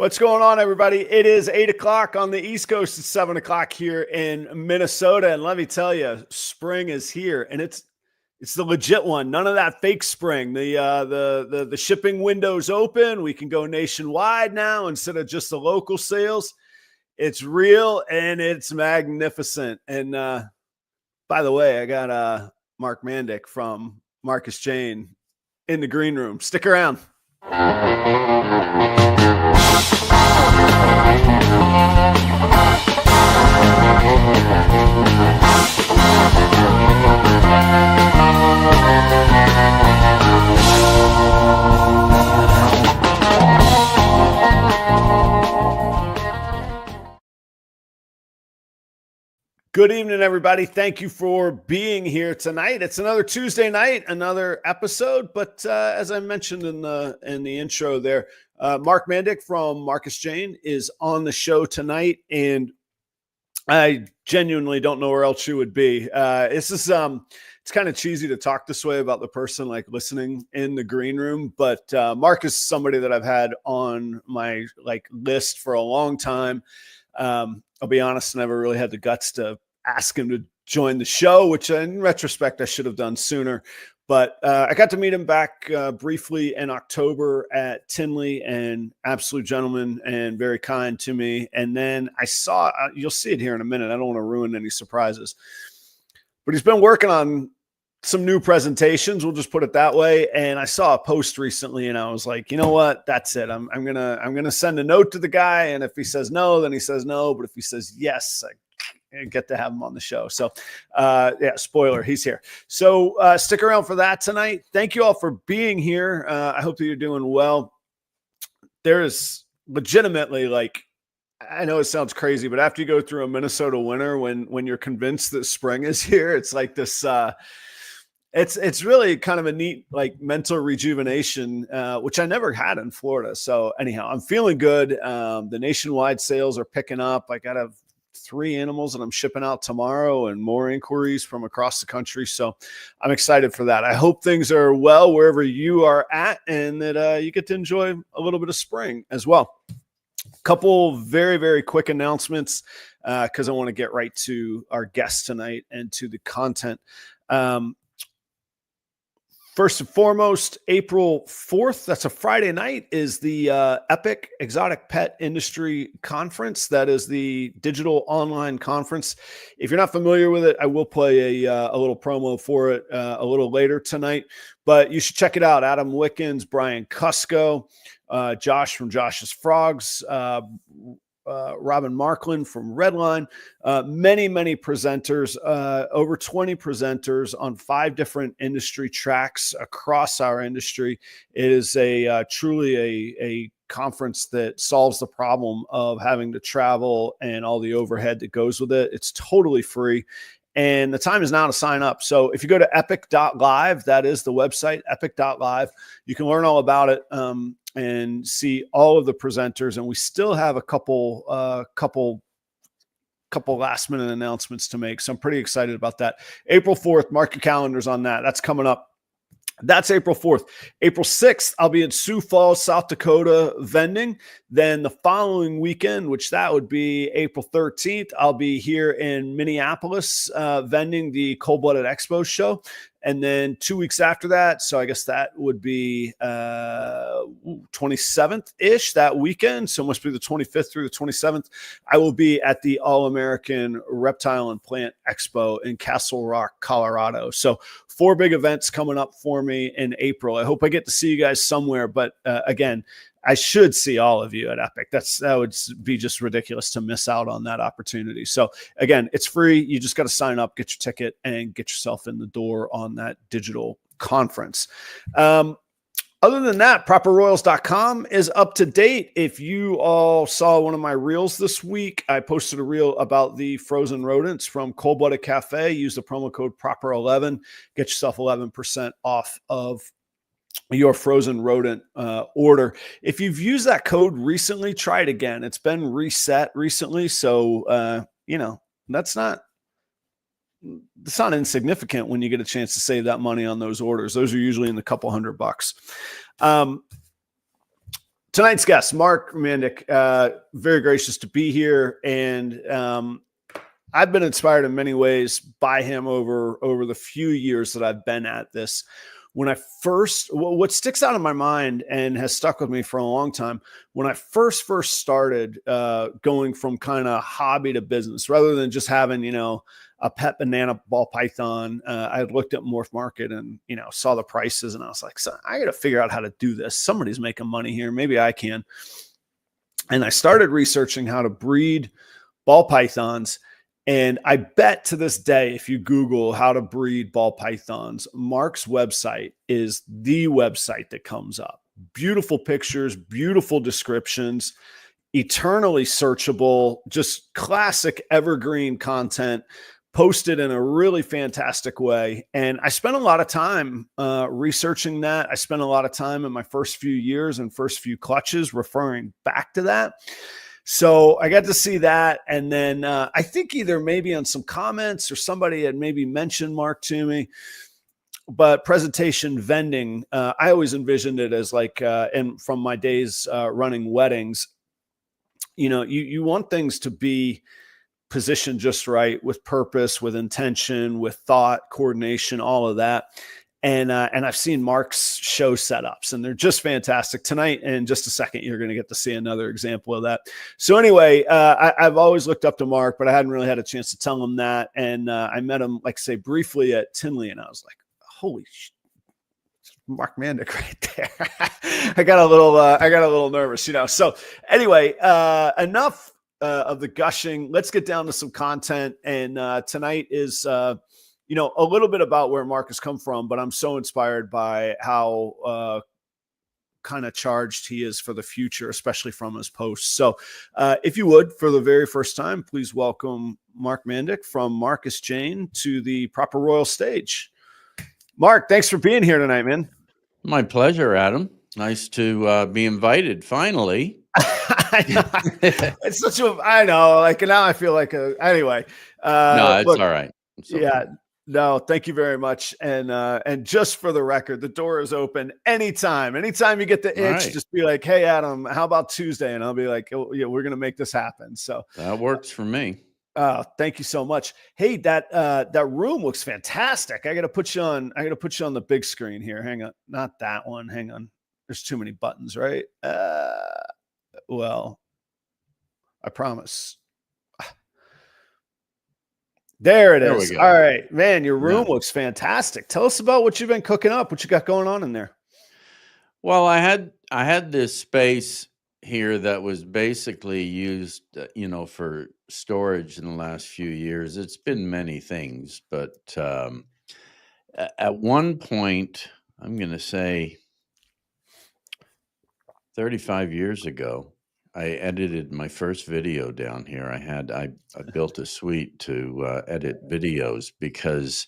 What's going on, everybody? It is 8 o'clock on the East Coast. It's 7 o'clock here in Minnesota. And let me tell you, spring is here, and it's the legit one. None of that fake spring. The shipping window's open. We can go nationwide now instead of just the local sales. It's real and it's magnificent. And by the way, I got Mark Mandic from Markus Jayne in the green room. Stick around. Good evening, everybody. Thank you for being here tonight. It's another Tuesday night, another episode. But as I mentioned in the intro there, Mark Mandic from Markus Jayne is on the show tonight, and I genuinely don't know where else you would be. It's kind of cheesy to talk this way about the person like listening in the green room, but Mark is somebody that I've had on my list for a long time. I'll be honest, I never really had the guts to ask him to join the show, which in retrospect I should have done sooner. But I got to meet him back briefly in October at Tinley, and absolute gentleman and very kind to me. And then I saw, you'll see it here in a minute. I don't want to ruin any surprises, but he's been working on some new presentations. We'll just put it that way. And I saw a post recently, and I was like, you know what? That's it. I'm gonna send a note to the guy, and if he says no, then he says no. But if he says yes, I get to have him on the show. So, yeah, spoiler, he's here. So stick around for that tonight. Thank you all for being here. I hope that you're doing well. There is legitimately, I know it sounds crazy, but after you go through a Minnesota winter, when you're convinced that spring is here, it's like this. It's really kind of a neat mental rejuvenation, which I never had in Florida. So anyhow, I'm feeling good. The nationwide sales are picking up. I got 3 animals that I'm shipping out tomorrow, and more inquiries from across the country. So I'm excited for that. I hope things are well wherever you are at, and that you get to enjoy a little bit of spring as well. Couple very, very quick announcements because I want to get right to our guest tonight and to the content. First and foremost, April 4th, that's a Friday night, is the Epic Exotic Pet Industry Conference. That is the digital online conference. If you're not familiar with it, I will play a little promo for it a little later tonight, but you should check it out. Adam Wickens, Brian Cusco, Josh from Josh's Frogs, Robin Markland from Redline, many presenters, over 20 presenters on 5 different industry tracks across our industry. It is truly a conference that solves the problem of having to travel and all the overhead that goes with it. It's totally free. And the time is now to sign up. So if you go to epic.live, that is the website, epic.live, you can learn all about it and see all of the presenters. And we still have a couple last minute announcements to make. So I'm pretty excited about that. April 4th, mark your calendars on that. That's coming up. That's April 4th. April 6th, I'll be in Sioux Falls, South Dakota vending. Then the following weekend, which that would be April 13th, I'll be here in Minneapolis vending the Cold-Blooded Expos show. And then 2 weeks after that, so I guess that would be 27th-ish that weekend. So it must be the 25th through the 27th. I will be at the All-American Reptile and Plant Expo in Castle Rock, Colorado. So 4 big events coming up for me in April. I hope I get to see you guys somewhere. But again, I should see all of you at Epic. That would be just ridiculous to miss out on that opportunity. So again, it's free. You just got to sign up, get your ticket, and get yourself in the door on that digital conference. Other than that, properroyals.com is up to date. If you all saw one of my reels this week, I posted a reel about the frozen rodents from Cold Blooded Cafe. Use the promo code PROPER11. Get yourself 11% off of your frozen rodent order. If you've used that code recently, try it again. It's been reset recently. So, that's not insignificant when you get a chance to save that money on those orders. Those are usually in the couple $100. Tonight's guest, Mark Mandic, very gracious to be here. And I've been inspired in many ways by him over the few years that I've been at this. When I first, what sticks out in my mind and has stuck with me for a long time, when I first started going from kind of hobby to business, rather than just having, a pet banana ball python, I had looked at Morph Market and, saw the prices, and I was like, so I got to figure out how to do this. Somebody's making money here. Maybe I can. And I started researching how to breed ball pythons. And I bet to this day, if you Google how to breed ball pythons, Mark's website is the website that comes up. Beautiful pictures, beautiful descriptions, eternally searchable, just classic evergreen content posted in a really fantastic way. And I spent a lot of time researching that. I spent a lot of time in my first few years and first few clutches referring back to that. So I got to see that. And then I think either maybe on some comments or somebody had maybe mentioned Mark to me, but presentation vending, I always envisioned it as like, and from my days running weddings, you want things to be positioned just right, with purpose, with intention, with thought, coordination, all of that. And I've seen Mark's show setups, and they're just fantastic. Tonight, in just a second, you're going to get to see another example of that. So anyway, I've always looked up to Mark, but I hadn't really had a chance to tell him that. And I met him, like say, briefly at Tinley, and I was like, holy shit. Mark Mandic right there. I got a little nervous, So anyway, enough of the gushing. Let's get down to some content. And tonight is, a little bit about where Mark has come from, but I'm so inspired by how kind of charged he is for the future, especially from his posts. So if you would, for the very first time, please welcome Mark Mandic from Markus Jayne to the proper royal stage. Mark, thanks for being here tonight, man. My pleasure, Adam. Nice to be invited finally. I know. It's such a, I know, like now I feel like anyway. No, it's all right. It's okay. Yeah. No, thank you very much. And just for the record, the door is open anytime. Anytime you get the itch, just be like, hey, Adam, how about Tuesday? And I'll be like, oh, yeah, we're going to make this happen. So that works for me. Thank you so much. Hey, that room looks fantastic. I got to put you on the big screen here. Hang on. Not that one. Hang on. There's too many buttons, right? Well, I promise. There it is. All right, man, your room looks fantastic. Tell us about what you've been cooking up, what you got going on in there. Well, I had this space here that was basically used, for storage in the last few years. It's been many things, but at one point, I'm going to say 35 years ago, I edited my first video down here. I built a suite to edit videos because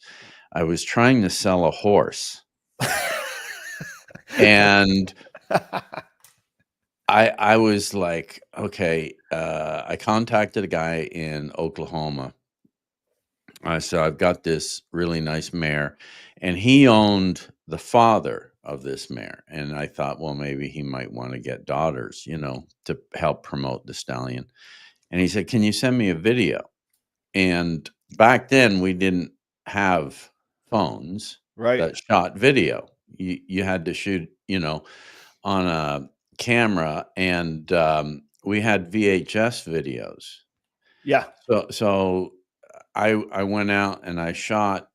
I was trying to sell a horse. And I was like, okay, I contacted a guy in Oklahoma. So I've got this really nice mare, and he owned the father of this mare. And I thought, well, maybe he might want to get daughters, to help promote the stallion. And he said, can you send me a video? And back then we didn't have phones that shot video. You had to shoot, on a camera, and we had VHS videos. Yeah. So I went out and I shot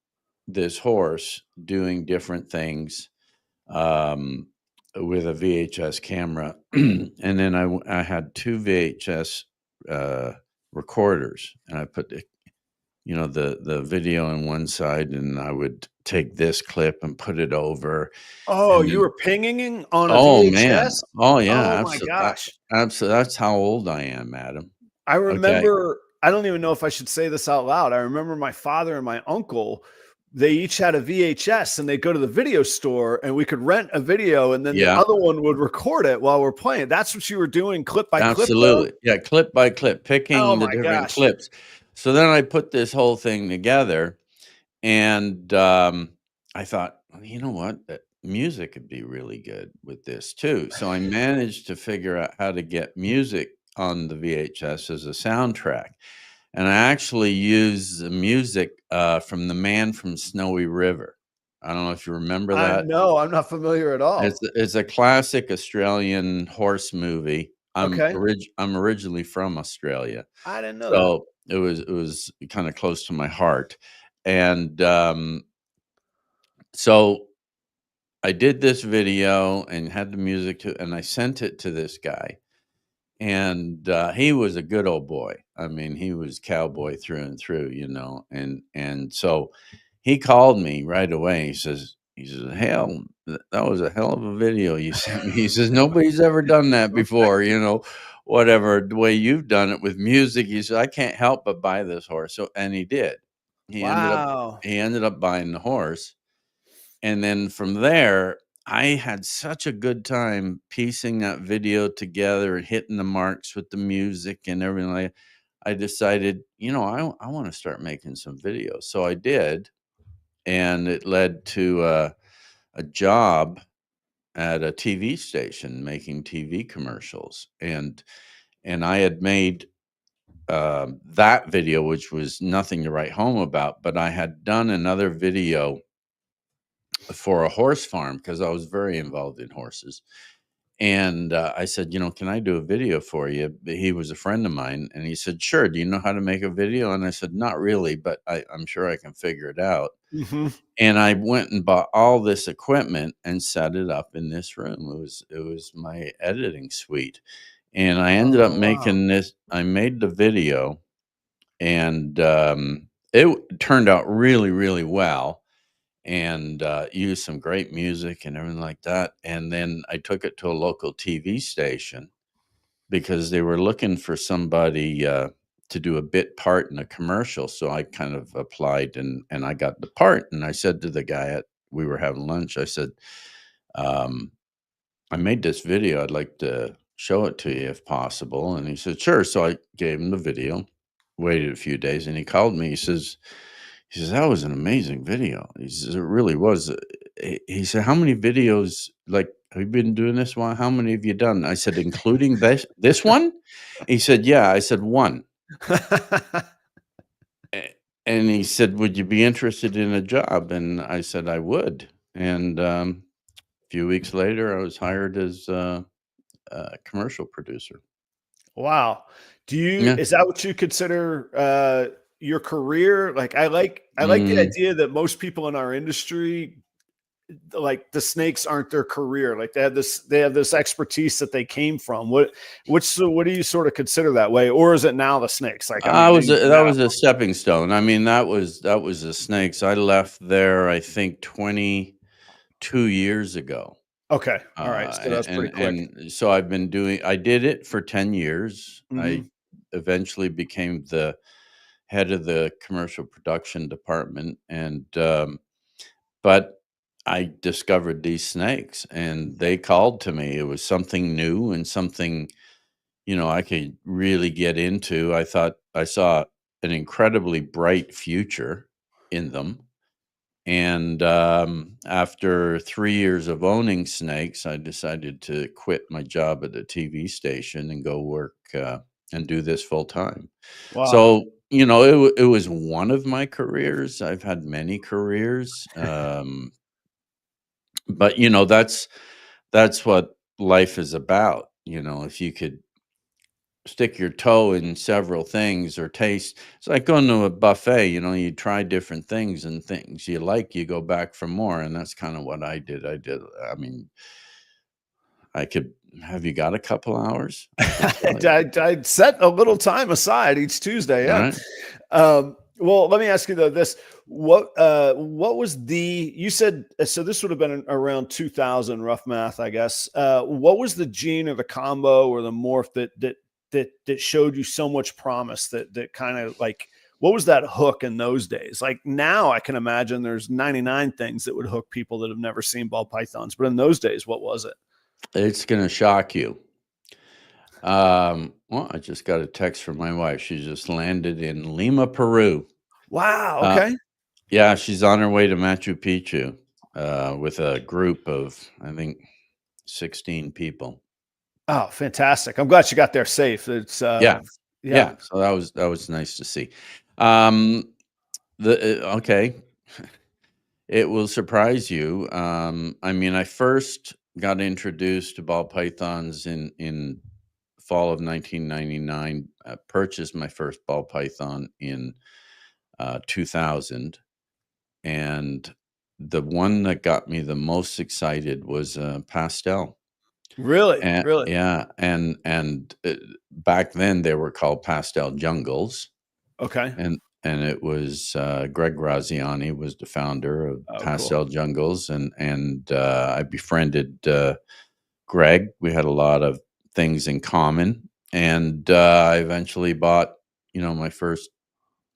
this horse doing different things with a VHS camera. And then I had two VHS recorders, and I put the video on one side, and I would take this clip and put it over. Oh, you were pinging on a VHS? Man. Oh, yeah. Oh, my gosh. Absolutely. That's how old I am, Adam. I remember, I don't even know if I should say this out loud. I remember my father and my uncle, they each had a VHS, and they'd go to the video store, and we could rent a video, and then the other one would record it while we're playing. That's what you were doing, clip by clip. Absolutely. Yeah, clip by clip, picking the different clips. So then I put this whole thing together, and I thought, well, you know what? music could be really good with this too. So I managed to figure out how to get music on the VHS as a soundtrack. And I actually used the music from The Man from Snowy River. I don't know if you remember that. No, I'm not familiar at all. It's a classic Australian horse movie. Okay. I'm originally from Australia, I didn't know that. so it was kind of close to my heart. And so I did this video and had the music to, and I sent it to this guy. And he was a good old boy. I mean, he was cowboy through and through, and so he called me right away. He says, "Hell, that was a hell of a video you sent me." He says, "Nobody's ever done that before, whatever the way you've done it with music." He said, "I can't help but buy this horse." So, and he did. He ended up Wow. he ended up buying the horse, and then from there, I had such a good time piecing that video together and hitting the marks with the music and everything. I decided, I want to start making some videos. So I did, and it led to a job at a TV station making TV commercials. And I had made that video, which was nothing to write home about, but I had done another video for a horse farm because I was very involved in horses. And I said, "Can I do a video for you?" He was a friend of mine, and he said, "Sure. Do you know how to make a video?" And I said, "Not really, but I'm sure I can figure it out." Hmm. And I went and bought all this equipment and set it up in this room. It was my editing suite, and I ended up Oh, wow. making this. I made the video, and it turned out really, really well, and used some great music and everything like that. And then I took it to a local TV station because they were looking for somebody to do a bit part in a commercial. So I kind of applied, and I got the part. And I said to the guy we were having lunch, I said, um, "I made this video. I'd like to show it to you if possible." And he said, "Sure." So I gave him the video, waited a few days, and he called me. He says, "That was an amazing video." He says, "It really was." He said, "How many videos, like, have you been doing this one? How many have you done?" I said, "Including this one?" He said, "Yeah." I said, "One." And he said, "Would you be interested in a job?" And I said, "I would." And a few weeks later, I was hired as a commercial producer. Wow. Yeah. Is that what you consider your career? Like I like the Mm. idea that most people in our industry, like the snakes aren't their career. Like they have this expertise that they came from. What do you sort of consider that way? Or is it now the snakes? Like, I I mean, was you that now. was a stepping stone. I mean, that was the snakes. I left there, I think, 22 years ago. Okay. All right. So that's pretty quick. And so I did it for 10 years. I Hmm. eventually became the head of the commercial production department. And but I discovered these snakes, and they called to me. It was something new and something, I could really get into. I thought I saw an incredibly bright future in them. And after 3 years of owning snakes, I decided to quit my job at the TV station and go work and do this full time. Wow. So, it was one of my careers. I've had many careers. But, that's what life is about. If you could stick your toe in several things or taste. It's like going to a buffet, you try different things, and things you like, you go back for more. And that's kind of what I did. I mean, I could have you got a couple hours? I can tell you. I set a little time aside each Tuesday. All Yeah. right. Well, let me ask you though this: what was you said? So this would have been around 2000, rough math, I guess. What was the gene or the combo or the morph that showed you so much promise that kind of like what was that hook in those days? Like now, I can imagine there's 99 things that would hook people that have never seen ball pythons, but in those days, what was it? It's going to shock you. Well, I just got a text from my wife. She just landed in Lima, Peru. Wow. Uh, Okay. yeah, she's on her way to Machu Picchu. with a group of, I think, 16 people. Oh, fantastic! I'm glad you got there safe. It's Yeah, yeah, yeah. So that was nice to see. Um, okay, it will surprise you. I mean, I first got introduced to ball pythons in fall of 1999. Purchased my first ball python in 2000, and the one that got me the most excited was pastel. really, And really yeah, and back then they were called pastel jungles, okay. and it was Greg Graziani was the founder of Oh, cool. Pastel Jungles, and I befriended Greg. We had a lot of things in common, and I eventually bought, my first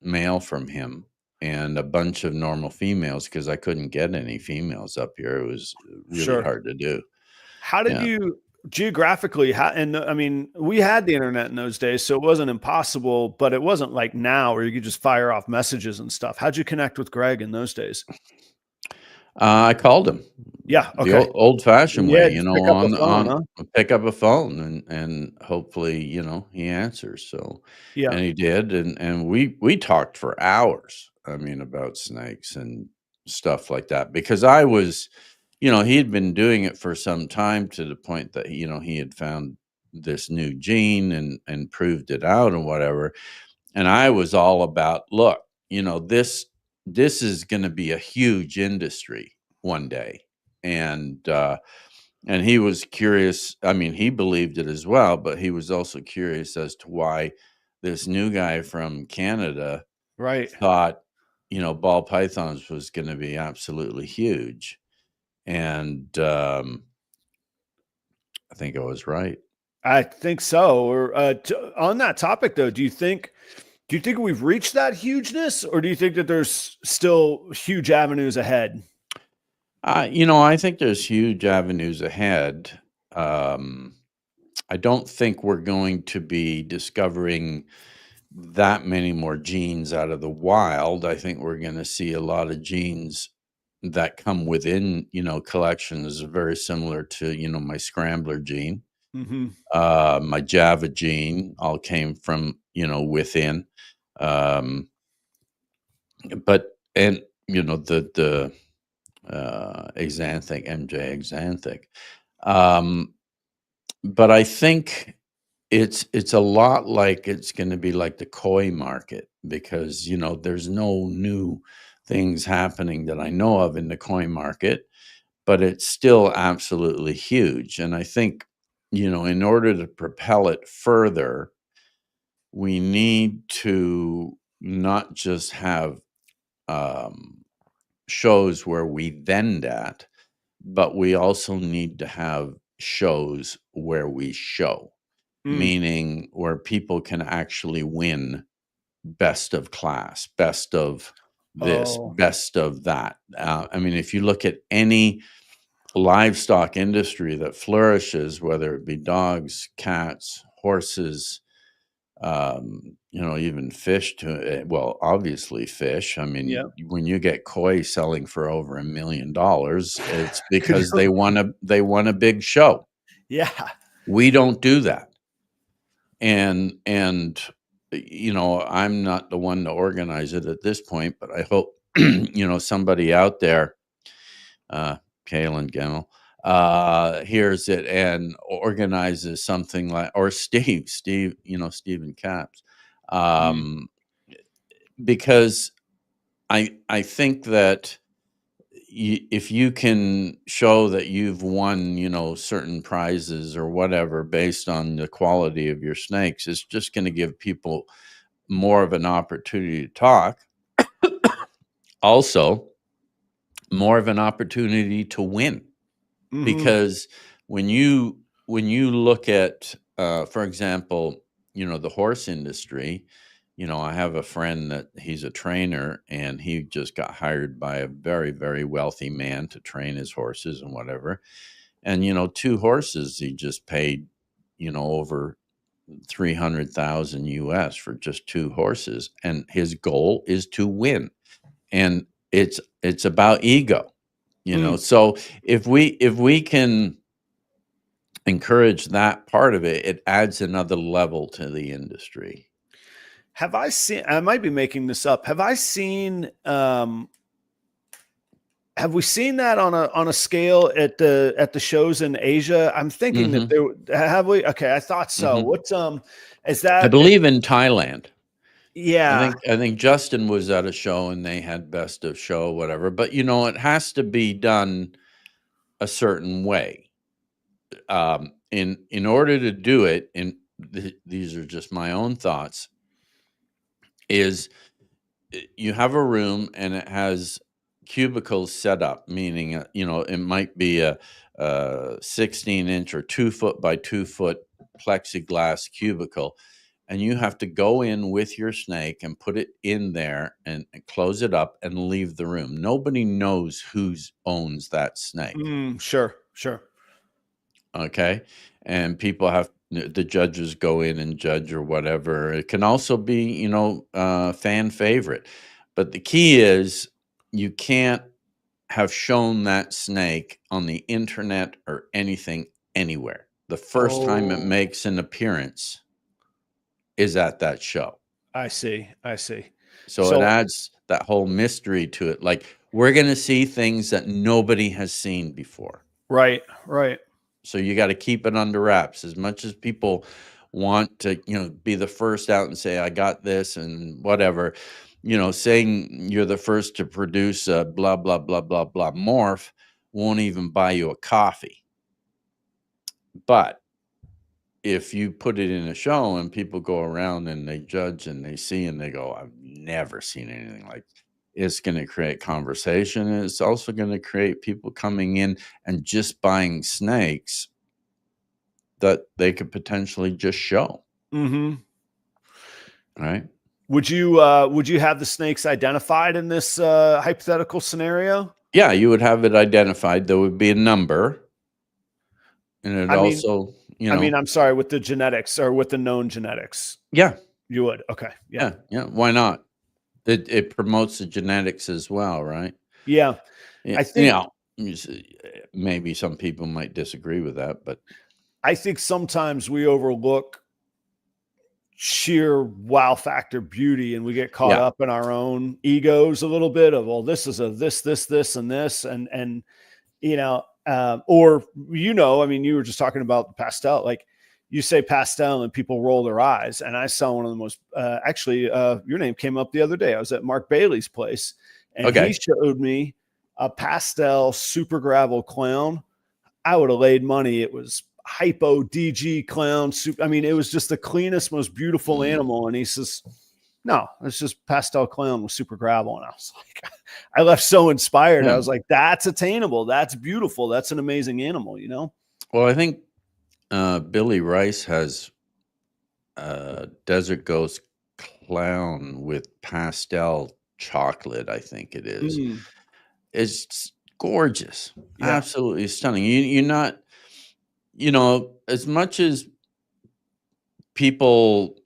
male from him and a bunch of normal females because I couldn't get any females up here. It was really Sure. hard to do. How did Yeah. you geographically? How, and I mean, we had the internet in those days, so it wasn't impossible, but it wasn't like now where you could just fire off messages and stuff. How'd you connect with Greg in those days? I called him Yeah. the Okay. old-fashioned Yeah. way, Just pick up the on phone, huh? pick up a phone and hopefully, he answers. So, Yeah. and he did, and we talked for hours. I mean, about snakes and stuff like that because I was, he had been doing it for some time to the point that, he had found this new gene and proved it out and whatever. And I was all about, look, this is going to be a huge industry one day. And he was curious. I mean, he believed it as well, but he was also curious as to why this new guy from Canada Right. thought, ball pythons was going to be absolutely huge. And I think I was right. I think so. Or on that topic, though, do you think we've reached that hugeness, or do you think that there's still huge avenues ahead? I think there's huge avenues ahead. Um, I don't think we're going to be discovering that many more genes out of the wild. I think we're going to see a lot of genes that come within, collections very similar to, my Scrambler gene. Hmm. My Java gene all came from, within. Um, but, and, the Axanthic, MJ Axanthic. Um, but I think it's a lot like it's gonna be like the koi market because, there's no new things happening that I know of in the koi market, but it's still absolutely huge, and I think, in order to propel it further, we need to not just have, um, shows where we vend at, but we also need to have shows where we show, Mm. meaning where people can actually win best of class, best of this, Oh, best of that. I mean, if you look at any livestock industry that flourishes, whether it be dogs, cats, horses, even fish well, obviously fish. I mean, yeah. when you get koi selling for over $1 million, it's because they won a big show. Yeah. We don't do that. And I'm not the one to organize it at this point, but I hope somebody out there, uh, Kalen Gennell, hears it and organizes something like, or Steve, Stephen Caps, Mm. um, because I think that if you can show that you've won, certain prizes or whatever based on the quality of your snakes, it's just going to give people more of an opportunity to talk. Also, more of an opportunity to win. Hmm. Because when you look at, for example, the horse industry, I have a friend that he's a trainer and he just got hired by a very, very wealthy man to train his horses and whatever. And, two horses he just paid, over 300,000 US for just two horses. And his goal is to win. And it's about ego. You know, so if we can encourage that part of it, it adds another level to the industry. Have I seen, I might be making this up. Have I seen, have we seen that on a scale at the shows in Asia? I'm thinking that there have we. Okay, I thought so. What's is I that? believe in Thailand. Yeah. I think Justin was at a show and they had best of show, whatever. But you know, it has to be done a certain way. In order to do it, and these are just my own thoughts, is you have a room and it has cubicles set up, meaning you know, it might be a 16-inch or 2 foot by 2 foot plexiglass cubicle, and you have to go in with your snake and put it in there and close it up and leave the room. Nobody knows who owns that snake. Sure. Okay. And people have, the judges go in and judge or whatever. It can also be, you know, fan favorite. But the key is you can't have shown that snake on the internet or anything anywhere. The first time it makes an appearance is at that show. I see. So it adds that whole mystery to it. Like, we're going to see things that nobody has seen before. Right. So you got to keep it under wraps. As much as people want to, you know, be the first out and say, I got this and whatever, you know, saying you're the first to produce a blah, blah, blah, blah, blah morph won't even buy you a coffee. But if you put it in a show and people go around and they judge and they see and they go, I've never seen anything like that, it's going to create conversation. And it's also going to create people coming in and just buying snakes that they could potentially just show. Right. Would you have the snakes identified in this hypothetical scenario? Yeah, you would have it identified. There would be a number. And it also, you know, I mean, I'm sorry, with the genetics or with the known genetics. Yeah. You would. Okay. Yeah. Why not? It promotes the genetics as well, right? Yeah. I think, you know, maybe some people might disagree with that, but I think sometimes we overlook sheer wow factor beauty and we get caught up in our own egos a little bit of, well, this is a this and this and you know, or you know, I mean, you were just talking about the pastel, like you say pastel and people roll their eyes. And I saw one of the most actually your name came up the other day. I was at Mark Bailey's place and he showed me a pastel super gravel clown. I would have laid money. It was hypo DG clown. I mean, it was just the cleanest, most beautiful animal. And he says, no, it's just pastel clown with super gravel. And I was like, I left so inspired. I was like, that's attainable. That's beautiful. That's an amazing animal, you know? Well, I think Billy Rice has Desert Ghost clown with pastel chocolate, I think it is. It's gorgeous. Absolutely stunning. You're not, you know, as much as people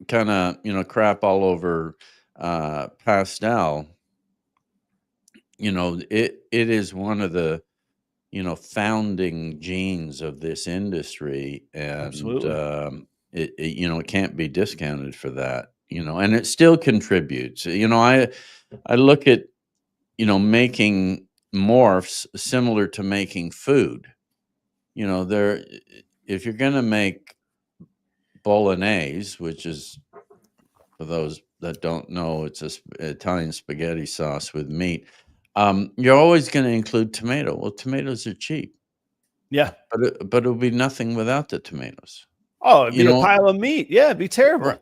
kind of, you know, crap all over pastel, you know, it is one of the, you know, founding genes of this industry, and it you know, it can't be discounted for that, you know, and it still contributes. You know, I look at, you know, making morphs similar to making food. You know, if you're going to make bolognese, which is, for those that don't know, it's a Italian spaghetti sauce with meat. You're always going to include tomato. Well, tomatoes are cheap. Yeah. But it'll be nothing without the tomatoes. Oh, it'd be a pile of meat. Yeah, it'd be terrible.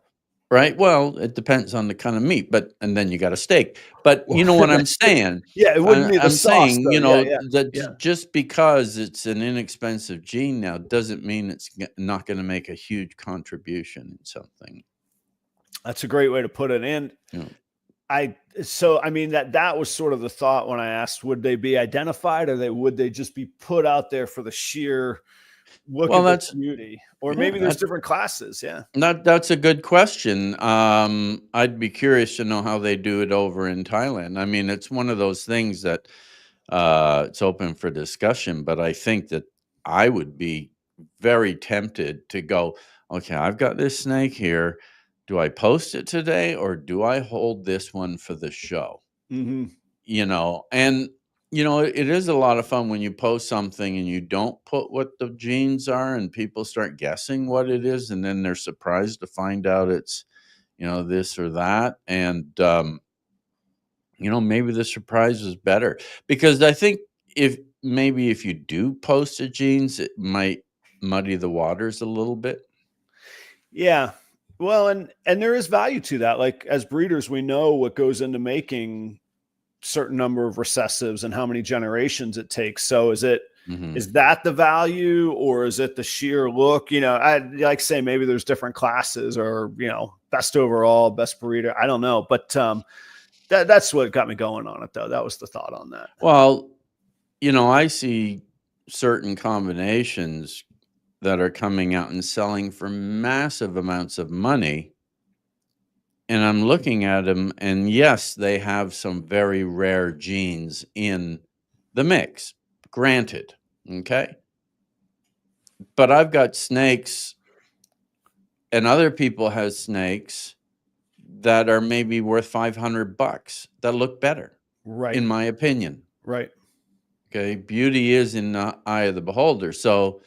Right. Well, it depends on the kind of meat, and then you got a steak. But you know what I'm saying? Yeah, it wouldn't be the sauce, saying, though. you know, that just because it's an inexpensive gene now doesn't mean it's not going to make a huge contribution in something. That's a great way to put it. And I mean, that was sort of the thought when I asked, would they be identified or would they just be put out there for the sheer look at the community? Or maybe there's different classes. Yeah. That's a good question. I'd be curious to know how they do it over in Thailand. I mean, it's one of those things that It's open for discussion, but I think that I would be very tempted to go, okay, I've got this snake here. Do I post it today or do I hold this one for the show? Mm-hmm. And it is a lot of fun when you post something and you don't put what the genes are and people start guessing what it is, and then they're surprised to find out it's this or that. And maybe the surprise is better, because I think if you do post the genes, it might muddy the waters a little bit. Yeah. Well, and there is value to that. Like, as breeders, we know what goes into making certain number of recessives and how many generations it takes. So is that the value, or is it the sheer look? I like say maybe there's different classes, or best overall, best breeder. I don't know, but that's what got me going on it, though. That was the thought on that. Well, I see certain combinations that are coming out and selling for massive amounts of money. And I'm looking at them, and yes, they have some very rare genes in the mix, granted. Okay. But I've got snakes, and other people have snakes that are maybe worth $500 that look better, Right. in my opinion. Right. Okay. Beauty is in the eye of the beholder. So,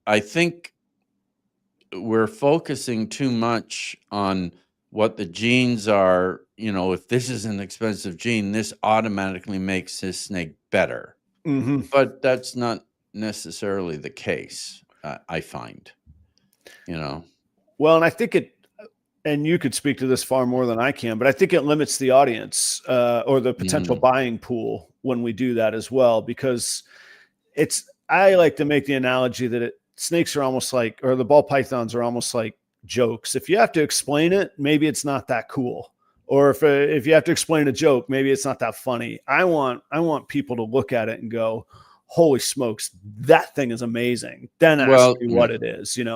I think we're focusing too much on what the genes are. If this is an expensive gene, this automatically makes this snake better. Mm-hmm. But that's not necessarily the case, I find. Well, and I think and you could speak to this far more than I can, but I think it limits the audience or the potential buying pool when we do that as well, because I like to make the analogy that snakes are almost like, or the ball pythons are almost like jokes. If you have to explain it, maybe it's not that cool. Or if you have to explain a joke, maybe it's not that funny. I want people to look at it and go, holy smokes, that thing is amazing. Then ask me what it is, And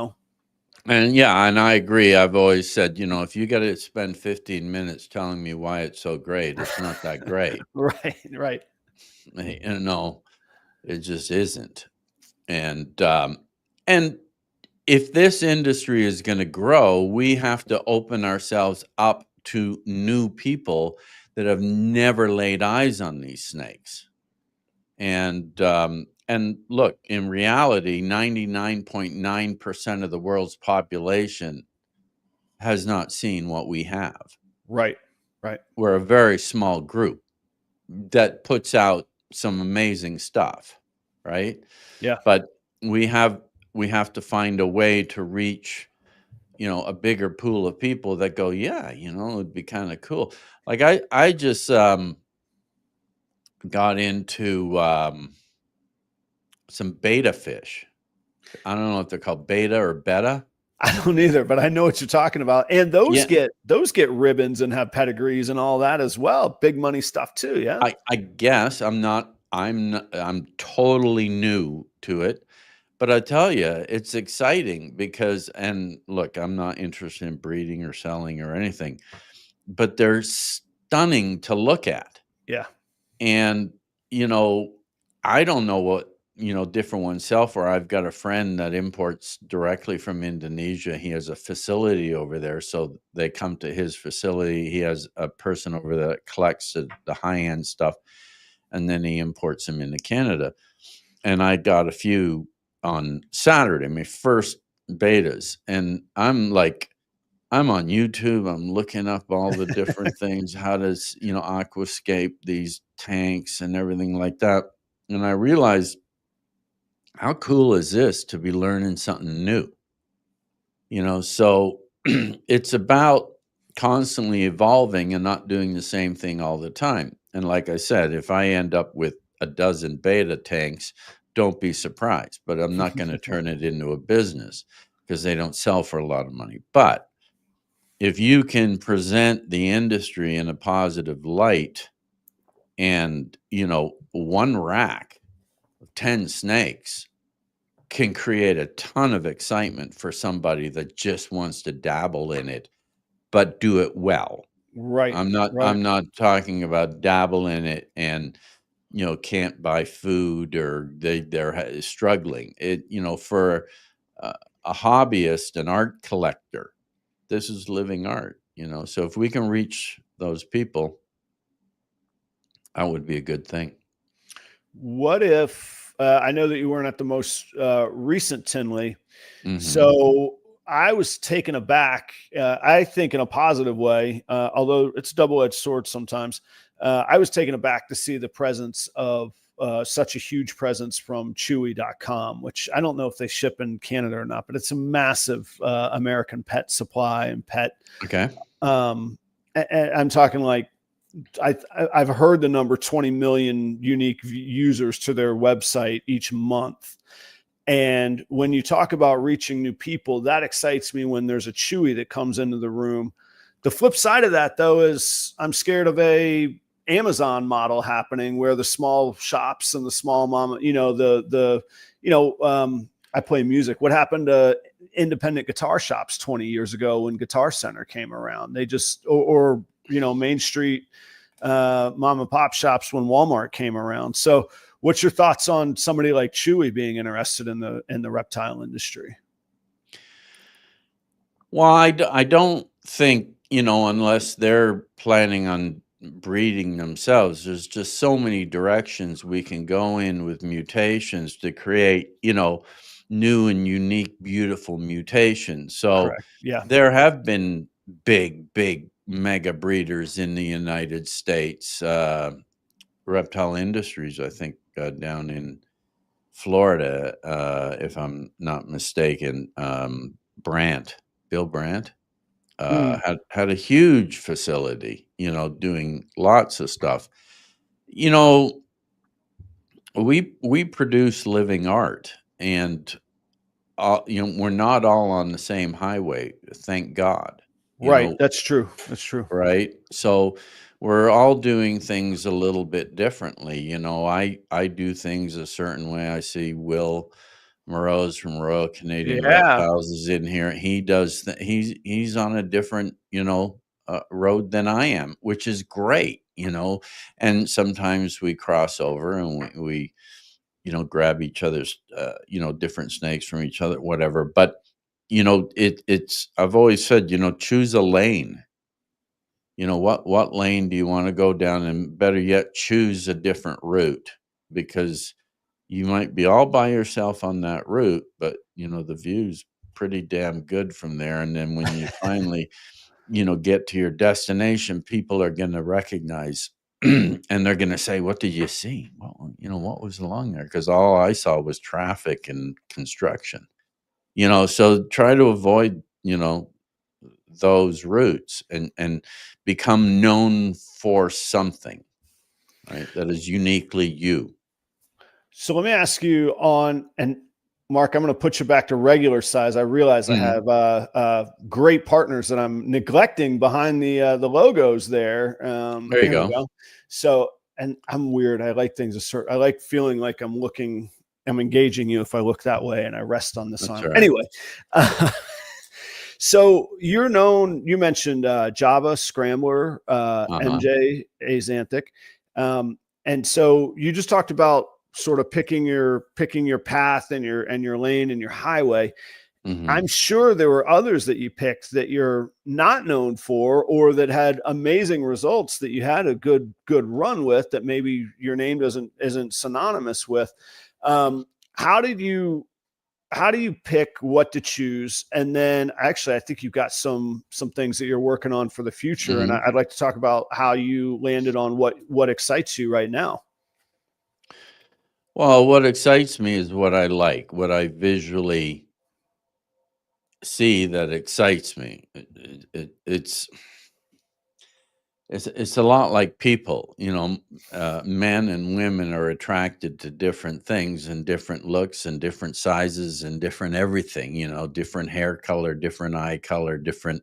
and I agree. I've always said, if you got to spend 15 minutes telling me why it's so great, it's not that great. Right. It just isn't. And if this industry is going to grow, we have to open ourselves up to new people that have never laid eyes on these snakes. And look, in reality, 99.9% of the world's population has not seen what we have. Right. We're a very small group that puts out some amazing stuff, right? Yeah. But we have to find a way to reach, a bigger pool of people that go, yeah, it'd be kind of cool. Like I just got into some beta fish. I don't know if they're called beta or betta. I don't either, but I know what you're talking about. And those get ribbons and have pedigrees and all that as well. Big money stuff too. Yeah. I guess I'm totally new to it, but I tell you, it's exciting because, and look, I'm not interested in breeding or selling or anything, but they're stunning to look at. Yeah. And, I don't know what, different ones sell for. I've got a friend that imports directly from Indonesia. He has a facility over there, so they come to his facility. He has a person over there that collects the high-end stuff, and then he imports them into Canada. And I got a few on Saturday, my first betas, and I'm on YouTube. I'm looking up all the different things. How does, aquascape these tanks and everything like that? And I realized, how cool is this to be learning something new? So it's about constantly evolving and not doing the same thing all the time. And like I said, if I end up with a dozen beta tanks, don't be surprised. But I'm not going to turn it into a business because they don't sell for a lot of money. But if you can present the industry in a positive light, and, one rack of 10 snakes can create a ton of excitement for somebody that just wants to dabble in it, but do it well. Right. I'm not talking about dabble in it and, can't buy food, or they're struggling. For uh, a hobbyist, an art collector, this is living art. So if we can reach those people, that would be a good thing. What if I know that you weren't at the most recent Tinley, Mm-hmm. so I was taken aback. I think in a positive way, although it's a double-edged sword sometimes. I was taken aback to see the presence of such a huge presence from Chewy.com, which I don't know if they ship in Canada or not, but it's a massive American pet supply and pet. Okay. I'm talking like I've heard the number 20 million unique users to their website each month. And when you talk about reaching new people, that excites me when there's a Chewy that comes into the room. The flip side of that, though, is I'm scared of a Amazon model happening where the small shops and the small mama, I play music. What happened to independent guitar shops 20 years ago when Guitar Center came around? They just, or Main Street mom and pop shops when Walmart came around. So what's your thoughts on somebody like Chewy being interested in the reptile industry? Well, I don't think, unless they're planning on breeding themselves, there's just so many directions we can go in with mutations to create, new and unique, beautiful mutations. So Correct. Yeah. there have been big mega breeders in the United States. Reptile Industries, I think, down in Florida, if I'm not mistaken, Bill Brandt, Mm. had a huge facility, doing lots of stuff. You know, we produce living art, and we're not all on the same highway, thank God. You Right. know, That's true. That's true. right? So we're all doing things a little bit differently. I do things a certain way. I see Will Moreau's from Royal Canadian Yeah. Reptiles is in here. He does. He's on a different, road than I am, which is great. And sometimes we cross over and we grab each other's, different snakes from each other, whatever. But it's. I've always said, choose a lane. What lane do you want to go down, and better yet, choose a different route, because you might be all by yourself on that route, but the view's pretty damn good from there. And then when you finally, get to your destination, people are going to recognize and they're going to say, "What did you see?" Well, what was along there? Because all I saw was traffic and construction. So try to avoid, those routes, and become known for something, right? That is uniquely you. So let me ask you and Mark, I'm going to put you back to regular size. I realize I Mhm. have great partners that I'm neglecting behind the logos there. There you There we go. go. So, and I'm weird. I like things a certain. I like feeling like I'm engaging you if I look that way, and I rest on this That's arm. all right. Anyway, so you're known. You mentioned Java Scrambler, Uh-huh. MJ Axanthic, and so you just talked about sort of picking your path and your lane and your highway. I'm Mhm. sure there were others that you picked that you're not known for, or that had amazing results that you had a good run with that maybe your name isn't synonymous with. Um, how did you how do you pick what to choose? And then actually, I think you've got some things that you're working on for the future, and Mhm. I'd like to talk about how you landed on what excites you right now. Well, what excites me is what I like, what I visually see that excites me. It's a lot like people, men and women are attracted to different things and different looks and different sizes and different everything, different hair color, different eye color, different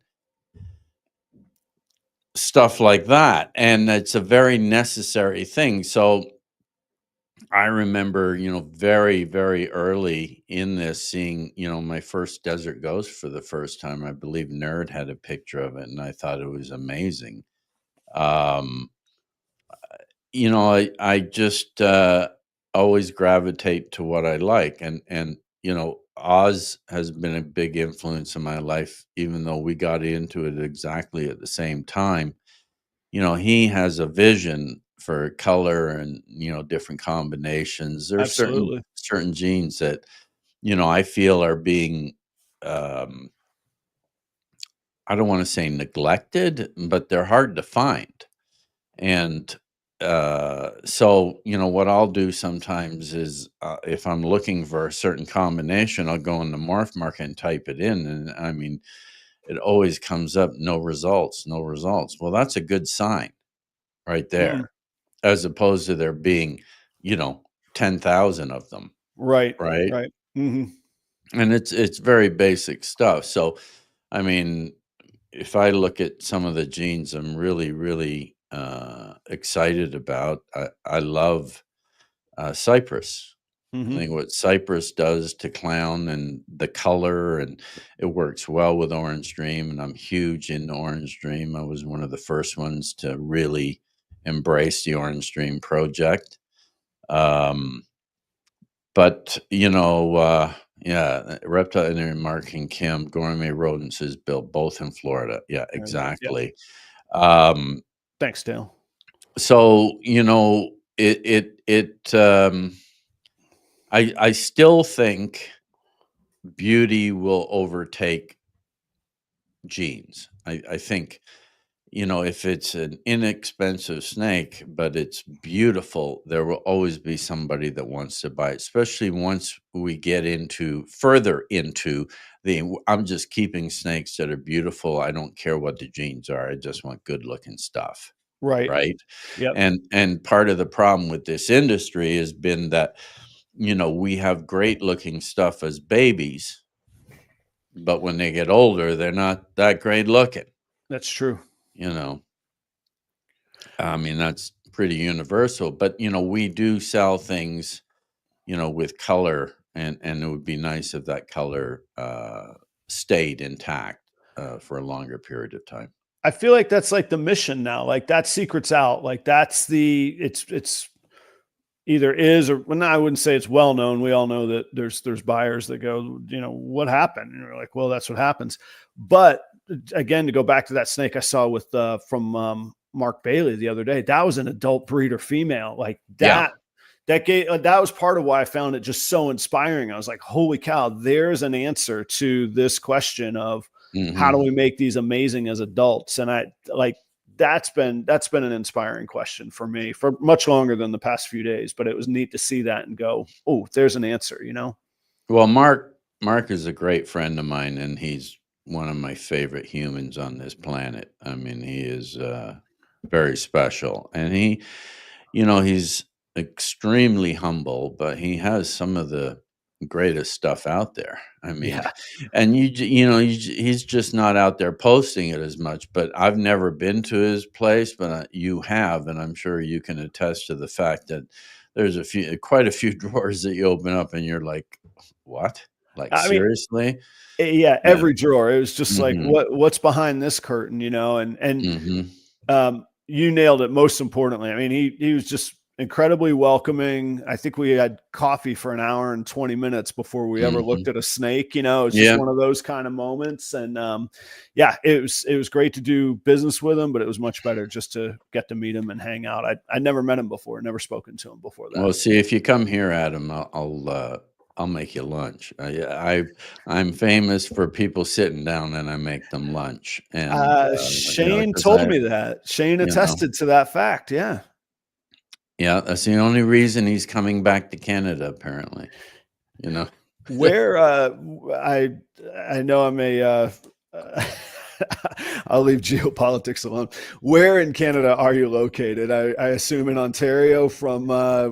stuff like that. And it's a very necessary thing. So I remember, very, very early in this seeing, my first desert ghost for the first time. I believe Nerd had a picture of it, and I thought it was amazing. Um, I just always gravitate to what I like, and Oz has been a big influence in my life, even though we got into it exactly at the same time. He has a vision for color and different combinations. There's Absolutely. certain genes that I feel are being um, I don't want to say neglected, but they're hard to find. And so, what I'll do sometimes is if I'm looking for a certain combination, I'll go in the morph market and type it in. And I mean, it always comes up no results, no results. Well, that's a good sign right Mm, there, as opposed to there being, you know, 10,000 of them, right. right? Right. Hmm. And it's very basic stuff. So, I mean, if I look at some of the genes I'm really, really excited about, I love cypress. I Hmm. think what cypress does to clown and the color, and it works well with Orange Dream. And I'm huge into Orange Dream. I was one of the first ones to really embrace the Orange Dream project. Um, but yeah, reptile and Mark and Kim gourmet rodents is built both in Florida. Yeah, Yep. exactly. Um, Thanks, Dale. so it I still think beauty will overtake genes. I think if it's an inexpensive snake, but it's beautiful, there will always be somebody that wants to buy it, especially once we get into further into I'm just keeping snakes that are beautiful. I don't care what the genes are. I just want good looking stuff. Right. Right. Yep. And part of the problem with this industry has been that, we have great looking stuff as babies, but when they get older, they're not that great looking, That's true. you know. I mean, that's pretty universal, but we do sell things, with color, and it would be nice if that color stayed intact for a longer period of time. I feel like that's like the mission now. Like that secret's out. Like that's it's either is or well, no, I wouldn't say it's well known. We all know that there's buyers that go, what happened? And you're like, well, that's what happens. But again, to go back to that snake I saw with from Mark Bailey the other day, that was an adult breeder female. Like Yeah. that was part of why I found it just so inspiring. I was like, holy cow, there's an answer to this question of how do Hmm. we make these amazing as adults? And I like that's been an inspiring question for me for much longer than the past few days, but it was neat to see that and go, oh, there's an answer. Well, Mark is a great friend of mine, and he's one of my favorite humans on this planet. I mean, he is very special, and he's extremely humble, but he has some of the greatest stuff out there. I mean, Yeah. and he's just not out there posting it as much. But I've never been to his place, but you have, and I'm sure you can attest to the fact that there's quite a few drawers that you open up, and you're like, "What? Like I mean, seriously?" yeah, Yeah. every drawer. It was just like, Hmm. what's behind this curtain, and Hmm. you nailed it. Most importantly, I mean, he was just incredibly welcoming. I think we had coffee for an hour and 20 minutes before we ever looked Hmm. at a snake. It's just Yeah. one of those kind of moments. And yeah, it was great to do business with him, but it was much better just to get to meet him and hang out. I never met him before, never spoken to him before that. Well, see, if you come here, Adam, I'll make you lunch. I'm famous for people sitting down and I make them lunch, and Shane because told me that. Shane you know, attested to that fact. Yeah. yeah, that's the only reason he's coming back to Canada, apparently. You know, Where I know I'm a I'll leave geopolitics alone. Where in Canada are you located? I assume in Ontario from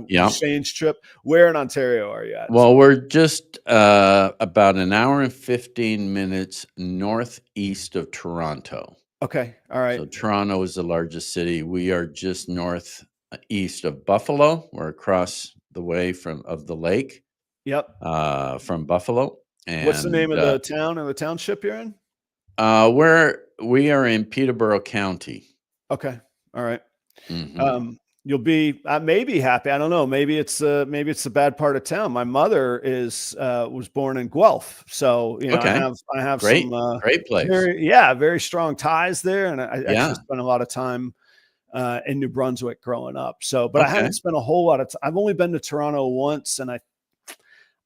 yeah. Shane's trip. Where in Ontario are you at? Well, we're just about an hour and 15 minutes northeast of Toronto. Okay. All right. So Toronto is the largest city. We are just north east of Buffalo. We're across the way of the lake Yep. from Buffalo, What's the and name of the town or the township you're in? we are in Peterborough County. Okay. All right. Hmm. Um, You'll be maybe happy. I don't know. Maybe it's a bad part of town. My mother was born in Guelph, so Okay. I have Great. some Great place. very strong ties there, and I actually Yeah. spent a lot of time in New Brunswick growing up. So, but I Okay. haven't spent a whole lot of time. I've only been to Toronto once, and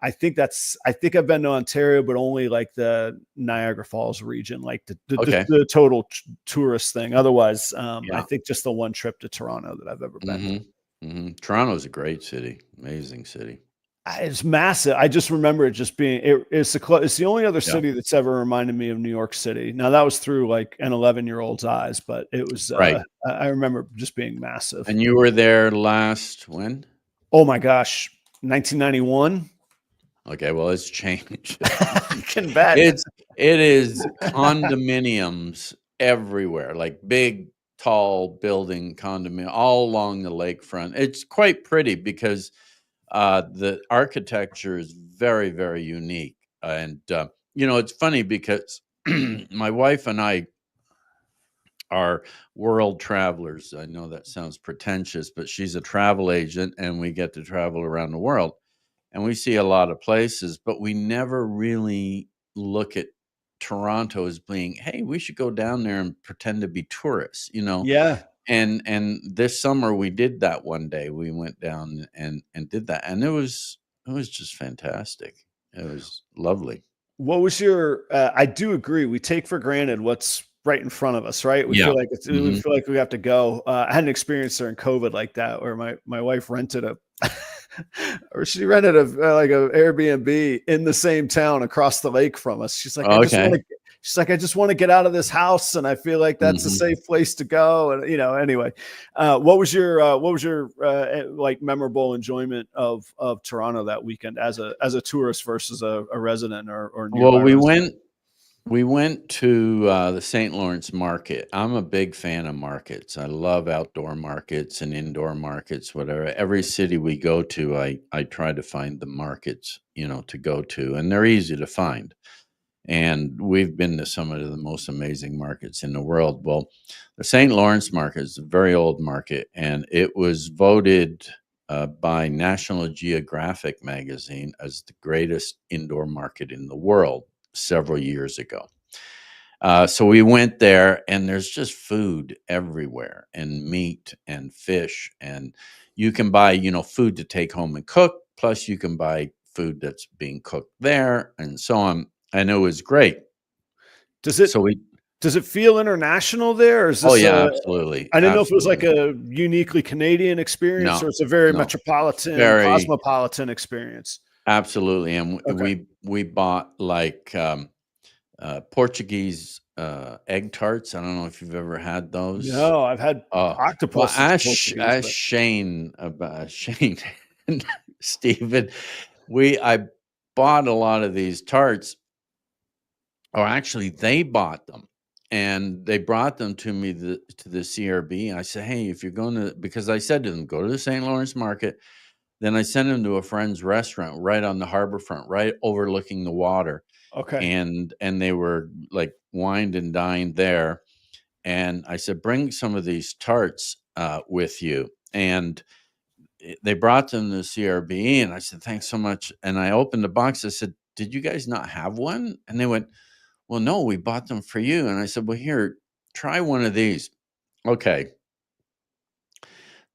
I think I've been to Ontario, but only like the Niagara Falls region, like Okay. the total tourist thing. Otherwise, I Yeah. think just the one trip to Toronto that I've ever been to. Toronto's a great city. Amazing city. It's massive. I just remember it just being it's the only other Yeah. city that's ever reminded me of New York City. Now that was through like an 11-year-old's eyes, but it was Right. I remember just being massive. And you were there last when? Oh my gosh, 1991. Okay, well, it's changed. I can bet. It is condominiums everywhere, like big, tall building condominium all along the lakefront. It's quite pretty because the architecture is very, very unique. And it's funny because my wife and I are world travelers. I know that sounds pretentious, but she's a travel agent and we get to travel around the world. And we see a lot of places, but we never really look at Toronto as being, hey, we should go down there and pretend to be tourists, Yeah. And this summer we did that one day. We went down and did that, and it was just fantastic. It was lovely. What was your? I do agree. We take for granted what's right in front of us, right? We Yeah. feel like we feel like we have to go. I had an experience during COVID like that, where my wife rented she rented like a Airbnb in the same town across the lake from us. She's like, Okay. I just want to get out of this house, and I feel like that's a Mhm. safe place to go. And anyway, what was your like memorable enjoyment of Toronto that weekend as a tourist versus a resident or nearby Well, resident? we went to the St. Lawrence Market. I'm a big fan of markets. I love outdoor markets and indoor markets, whatever. Every city we go to, I try to find the markets, to go to, and they're easy to find. And we've been to some of the most amazing markets in the world. Well, the St. Lawrence Market is a very old market, and it was voted by National Geographic magazine as the greatest indoor market in the world several years ago. So we went there, and there's just food everywhere, and meat and fish, and you can buy, food to take home and cook. Plus, you can buy food that's being cooked there, and so on. And it was great. Does it So we, does it feel international there, or is oh this yeah, a? absolutely, I didn't know if it was like absolutely. a uniquely Canadian experience No, or it's a very no, metropolitan, very, cosmopolitan experience. absolutely. And Okay. we bought like Portuguese egg tarts. I don't know if you've ever had those. No, I've had Well, octopus that's Portuguese, ask but Shane and Stephen. I bought a lot of these tarts, or actually, they bought them, and they brought them to me to the CRB. I said, "Hey, if you're going to," because I said to them, "Go to the St. Lawrence Market." Then I sent them to a friend's restaurant right on the harbor front, right overlooking the water, okay. and they were like wined and dined there. And I said, bring some of these tarts with you. And they brought them to the CRB, and I said, thanks so much. And I opened the box. I said, did you guys not have one? And they went, well, no, we bought them for you. And I said, well, here, try one of these. Okay.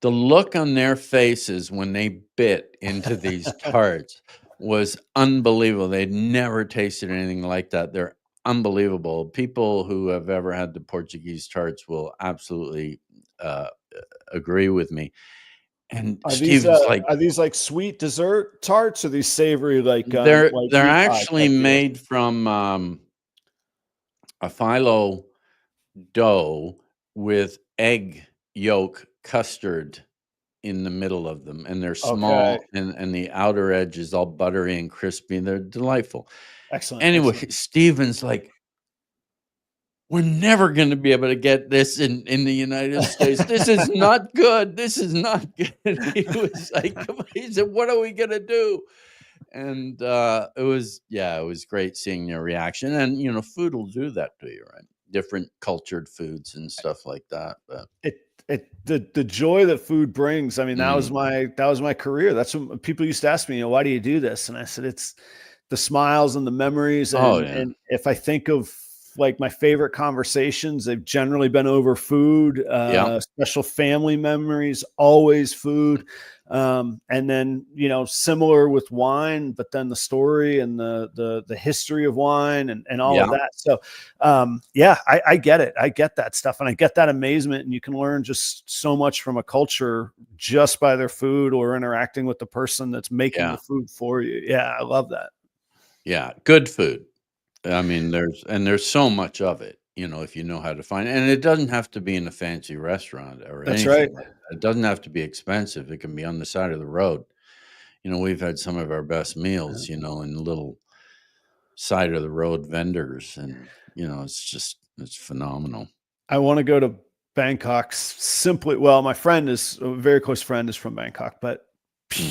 The look on their faces when they bit into these tarts was unbelievable. They'd never tasted anything like that. They're unbelievable. People who have ever had the Portuguese tarts will absolutely uh, agree with me. And Steven's like, Are these like sweet dessert tarts or these savory like they're meat pie actually type deals? made from a phyllo dough with egg yolk custard in the middle of them, and they're Okay. small, and the outer edge is all buttery and crispy, and they're delightful. Excellent. Anyway, Excellent. Steven's like, we're never going to be able to get this in the United States. This is not good. This is not good. He was like, he said, what are we going to do? And it was great seeing your reaction. And, food will do that to you, right? different cultured foods and stuff like that. But The joy that food brings. I mean, that was mm, my career. That's what people used to ask me, why do you do this? And I said, it's the smiles and the memories. oh yeah, And if I think of like my favorite conversations, they've generally been over food, yeah, special family memories, always food. And then, similar with wine, but then the story and the history of wine and all of yeah, that. So, yeah, I get it. I get that stuff. And I get that amazement. And you can learn just so much from a culture just by their food or interacting with the person that's making yeah, the food for you. Yeah. I love that. yeah. Good food. I mean, there's so much of it, if you know how to find it. And it doesn't have to be in a fancy restaurant or That's right. anything like that. It doesn't have to be expensive. It can be on the side of the road. We've had some of our best meals, in little side of the road vendors, and it's phenomenal. I want to go to Bangkok simply. Well, my friend is a very close friend is from Bangkok, but Hmm.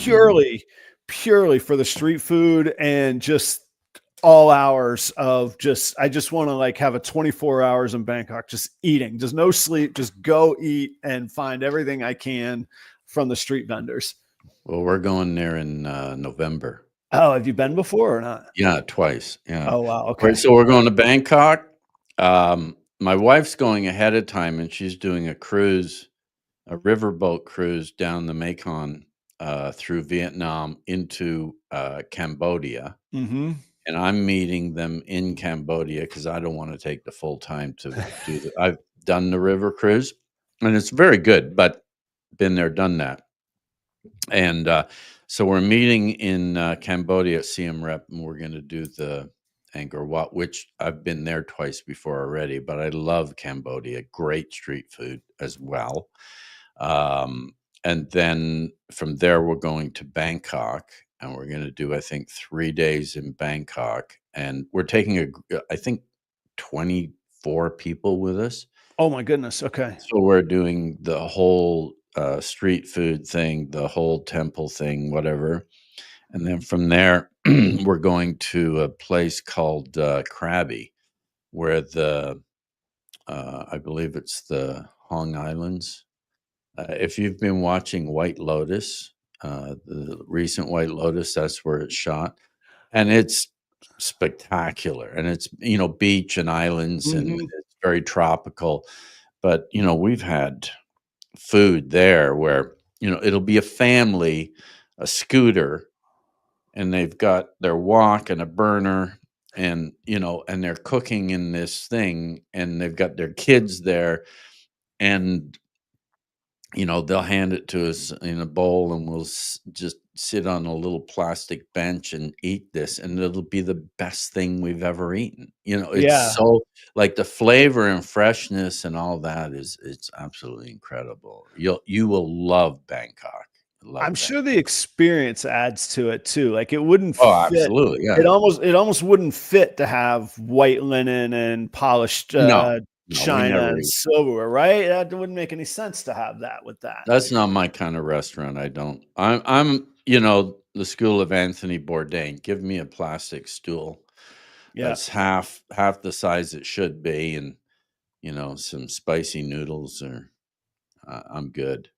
purely for the street food and just all hours of I just want to like have a 24 hours in Bangkok, just eating, just no sleep, just go eat and find everything I can from the street vendors. Well, we're going there in November. Oh, have you been before or not? Yeah, twice. Yeah. Oh, wow. Right. Okay. So we're going to Bangkok. My wife's going ahead of time, and she's doing a cruise, a riverboat cruise down the Mekong through Vietnam into Cambodia. Mm-hmm. And I'm meeting them in Cambodia because I don't want to take the full time to do the. I've done the river cruise, and it's very good, but been there, done that. And so we're meeting in Cambodia at Siem Reap, and we're going to do the Angkor Wat, which I've been there twice before already. But I love Cambodia; great street food as well. Um, and then from there, we're going to Bangkok, and we're going to do, I think, 3 days in Bangkok, and we're taking I think, 24 people with us. Oh my goodness. Okay. So we're doing the whole, street food thing, the whole temple thing, whatever, and then from there, we're going to a place called, Krabi, where I believe it's the Hong Islands. If you've been watching White Lotus, the recent White Lotus, that's where it's shot, and it's spectacular, and it's, beach and islands, and Mm-hmm. it's very tropical, but, we've had food there where, it'll be a family, a scooter, and they've got their wok and a burner, and, and they're cooking in this thing, and they've got their kids there, and, they'll hand it to us in a bowl, and we'll just sit on a little plastic bench and eat this, and it'll be the best thing we've ever eaten. It's Yeah. so, like, the flavor and freshness and all that it's absolutely incredible. You will love Bangkok. Love I'm sure the Bangkok. experience adds to it too. Like it wouldn't Oh, fit. absolutely, It yeah. almost wouldn't fit to have white linen and polished No, no, we china never and eat. silverware, right? That wouldn't make any sense to have that with that. That's not my kind of restaurant. I don't. I'm the school of Anthony Bourdain. Give me a plastic stool Yeah. that's half the size it should be, and some spicy noodles, or I'm good.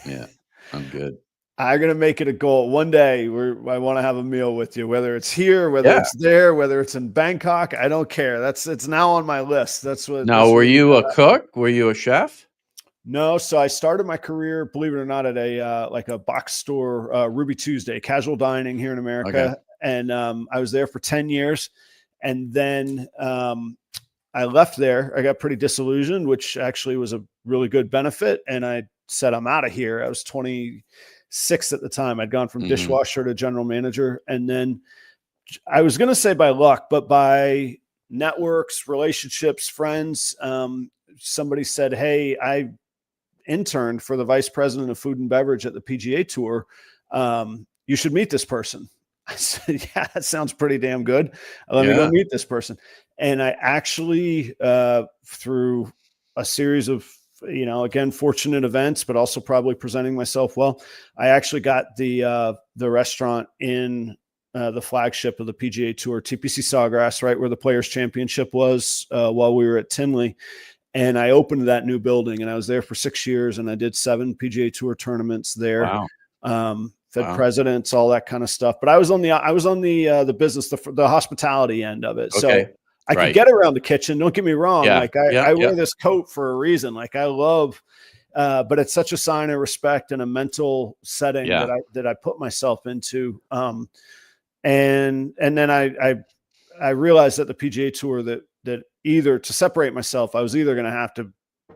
Yeah, I'm good. I'm gonna make it a goal one day where I want to have a meal with you, whether it's here, whether Yeah. it's there, whether it's in Bangkok. I don't care. It's now on my list. Now, were you a cook? Were you a chef? No, so I started my career, believe it or not, at a like a box store, Ruby Tuesday, casual dining here in Okay. America, and I was there for 10 years, and then I left there. I got pretty disillusioned, which actually was a really good benefit, and I said I'm out of here. I was 26 at the time. I'd gone from Mhm. dishwasher to general manager, and then I was going to say by luck, but by networks, relationships, friends. Somebody said, "Hey, I interned for the vice president of food and beverage at the PGA Tour. You should meet this person." I said, "Yeah, that sounds pretty damn good. Let me go Yeah. meet this person." And I actually, through a series of, again, fortunate events, but also probably presenting myself well, I actually got the restaurant in the flagship of the PGA Tour, TPC Sawgrass, right where the Players Championship was while we were at Tinley. And I opened that new building, and I was there for 6 years, and I did 7 PGA Tour tournaments there. Wow. Fed presidents, all that kind of stuff. But I was on the business, the hospitality end of it. Okay. So I could get around the kitchen. Don't get me wrong. Yeah. Like I wear this coat for a reason. Like I love, but it's such a sign of respect and a mental setting that I put myself into. And then I realized that the PGA Tour that either to separate myself, I was either going to have to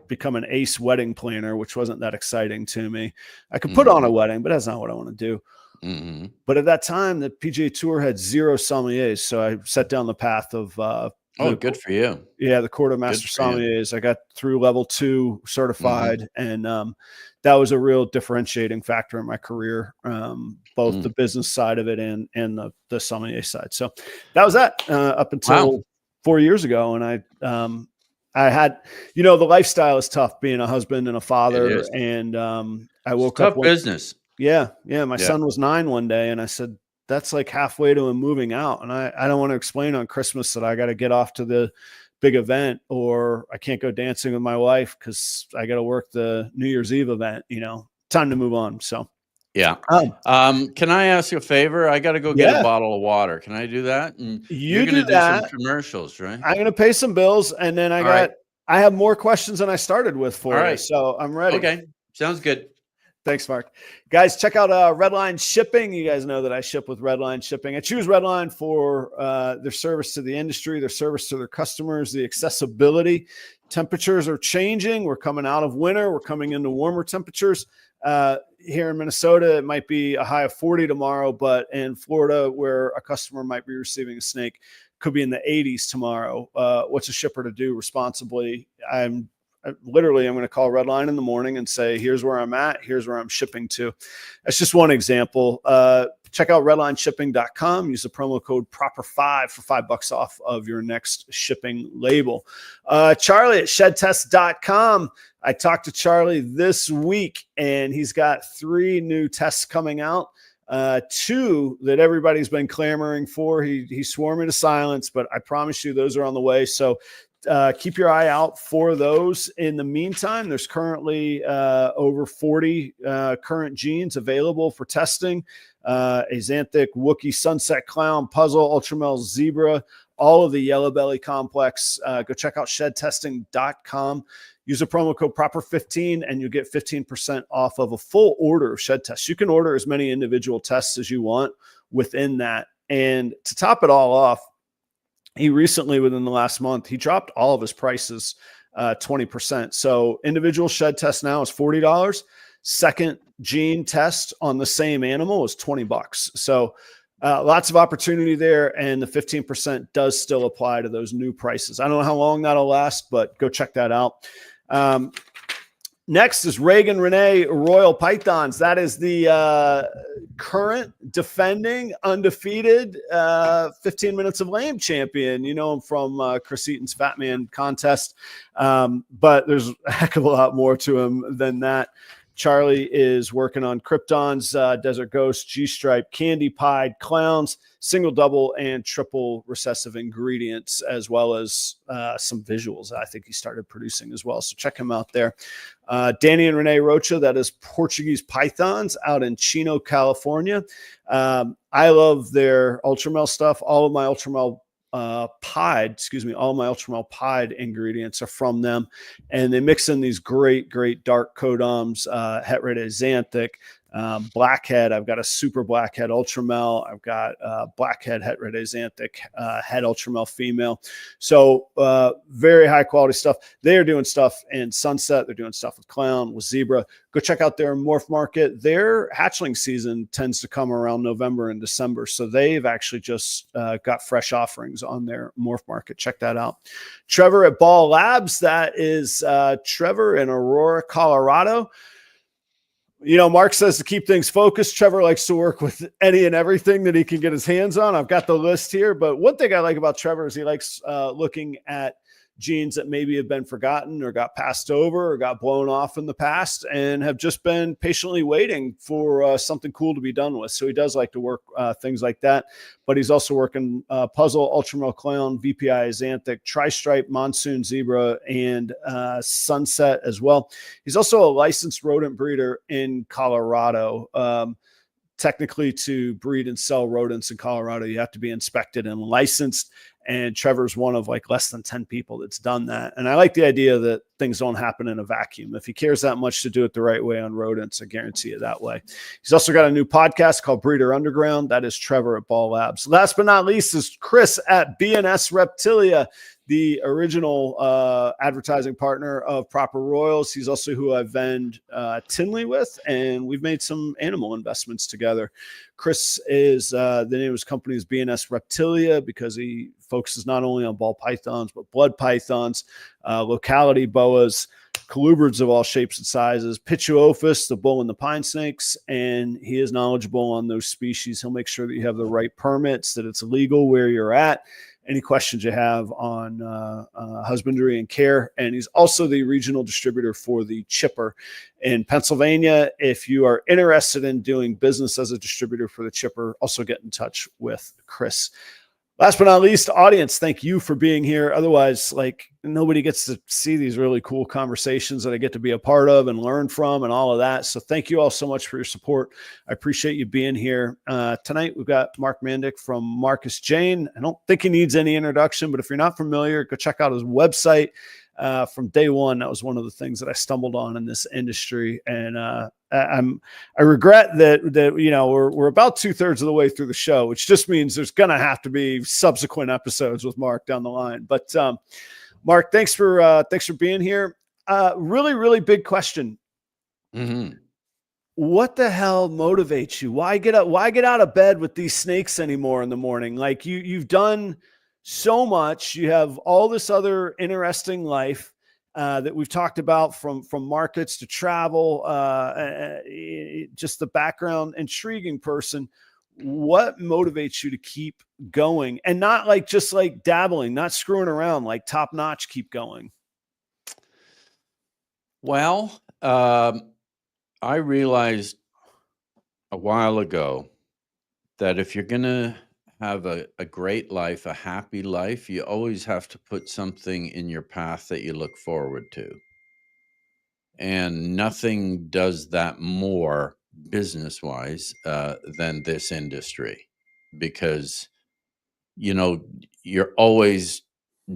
become an ace wedding planner, which wasn't that exciting to me. I could put on a wedding, but that's not what I want to do. Mm-hmm. But at that time, the PGA Tour had 0 sommeliers. So I set down the path of, good for you. Yeah. The quartermaster sommeliers. I got through level 2 certified. And, that was a real differentiating factor in my career. Both the business side of it and the sommelier side. So that was that, up until 4 years ago. And I had, the lifestyle is tough being a husband and a father. And I woke up. Tough business. Yeah. My son was 9 one day, and I said, that's like halfway to him moving out. And I don't want to explain on Christmas that I got to get off to the big event, or I can't go dancing with my wife because I got to work the New Year's Eve event, time to move on. So. Yeah. Can I ask you a favor? I got to go get a bottle of water. Can I do that? And you're going to do some commercials, right? I'm going to pay some bills, and then I have more questions than I started with for you. So I'm ready. Okay. Sounds good. Thanks, Mark. Guys, check out Redline Shipping. You guys know that I ship with Redline Shipping. I choose Redline for their service to the industry, their service to their customers, the accessibility. Temperatures are changing. We're coming out of winter. We're coming into warmer temperatures. Here in Minnesota, it might be a high of 40 tomorrow, but in Florida, where a customer might be receiving a snake, could be in the 80s tomorrow. What's a shipper to do responsibly? I'm going to call Redline in the morning and say, here's where I'm at. Here's where I'm shipping to. That's just one example. Check out redlineshipping.com. Use the promo code PROPER5 for $5 off of your next shipping label. Charlie at shedtest.com. I talked to Charlie this week, and he's got 3 new tests coming out. 2 that everybody's been clamoring for. He swore me to silence, but I promise you those are on the way. So keep your eye out for those. In the meantime, there's currently over 40 current genes available for testing. Axanthic, Wookiee, Sunset Clown, Puzzle, Ultramel, Zebra, all of the Yellow Belly complex. Go check out shedtesting.com. Use the promo code PROPER15 and you get 15% off of a full order of shed tests. You can order as many individual tests as you want within that. And to top it all off, he recently, within the last month, he dropped all of his prices 20%. So individual shed test now is $40. Second gene test on the same animal is $20. So lots of opportunity there, and the 15% does still apply to those new prices. I don't know how long that'll last, but go check that out. Next is Reagan Renee Royal Pythons. That is the current defending undefeated 15 Minutes of Lame champion. You know him from Chris Eaton's Fat Man contest, but there's a heck of a lot more to him than that. Charlie is working on Kryptons, Desert Ghost, G-Stripe, Candy Pied, Clowns, single, double, and triple recessive ingredients, as well as some visuals I think he started producing as well. So check him out there. Danny and Renee Rocha, that is Portuguese Pythons out in Chino, California. I love their Ultramel stuff. All of my Ultramel pied ingredients are from them, and they mix in these great dark codoms, het red Axanthic, blackhead. I've got a super blackhead Ultramel. I've got blackhead het red Axanthic, head Ultramel female. So very high quality stuff. They are doing stuff in Sunset. They're doing stuff with Clown, with Zebra. Go check out their morph market. Their hatchling season tends to come around November and December. So they've actually just got fresh offerings on their morph market. Check that out. Trevor at Ball Labs. That is Trevor in Aurora, Colorado. You know, Mark says to keep things focused. Trevor likes to work with any and everything that he can get his hands on. I've got the list here, but one thing I like about Trevor is he likes looking at genes that maybe have been forgotten or got passed over or got blown off in the past and have just been patiently waiting for something cool to be done with. So he does like to work things like that, but he's also working Puzzle, Ultramel Clown, VPI Axanthic, Tri-Stripe, Monsoon Zebra, and Sunset as well. He's also a licensed rodent breeder in Colorado. Technically, to breed and sell rodents in Colorado, you have to be inspected and licensed. And Trevor's one of like less than 10 people that's done that. And I like the idea that things don't happen in a vacuum. If he cares that much to do it the right way on rodents, I guarantee you that way. He's also got a new podcast called Breeder Underground. That is Trevor at Ball Labs. Last but not least is Chris at BNS Reptilia, the original advertising partner of Proper Royals. He's also who I vend Tinley with, and we've made some animal investments together. Chris is the name of his company is BNS Reptilia because he focuses not only on ball pythons, but blood pythons, locality boas, colubrids of all shapes and sizes, Pituophis, the bull and the pine snakes, and he is knowledgeable on those species. He'll make sure that you have the right permits, that it's legal where you're at, any questions you have on husbandry and care. And he's also the regional distributor for the chipper in Pennsylvania. If you are interested in doing business as a distributor for the chipper, also get in touch with Chris. Last but not least, audience, thank you for being here. Otherwise, like, nobody gets to see these really cool conversations that I get to be a part of and learn from and all of that. So thank you all so much for your support. I appreciate you being here. Tonight, we've got Mark Mandic from Markus Jayne. I don't think he needs any introduction, but if you're not familiar, go check out his website. From day one, that was one of the things that I stumbled on in this industry. And I regret that you know, we're about 2/3 of the way through the show, which just means there's going to have to be subsequent episodes with Mark down the line. But Mark, thanks for being here. Really, really big question. Mm-hmm. What the hell motivates you? Why get out of bed with these snakes anymore in the morning? Like you've done so much. You have all this other interesting life that we've talked about, from markets to travel, just the background, intriguing person. What motivates you to keep going and not like just like dabbling, not screwing around, like top notch, keep going? Well, I realized a while ago that if you're going to have a great life, a happy life, you always have to put something in your path that you look forward to. And nothing does that more business-wise than this industry, because, you know, you're always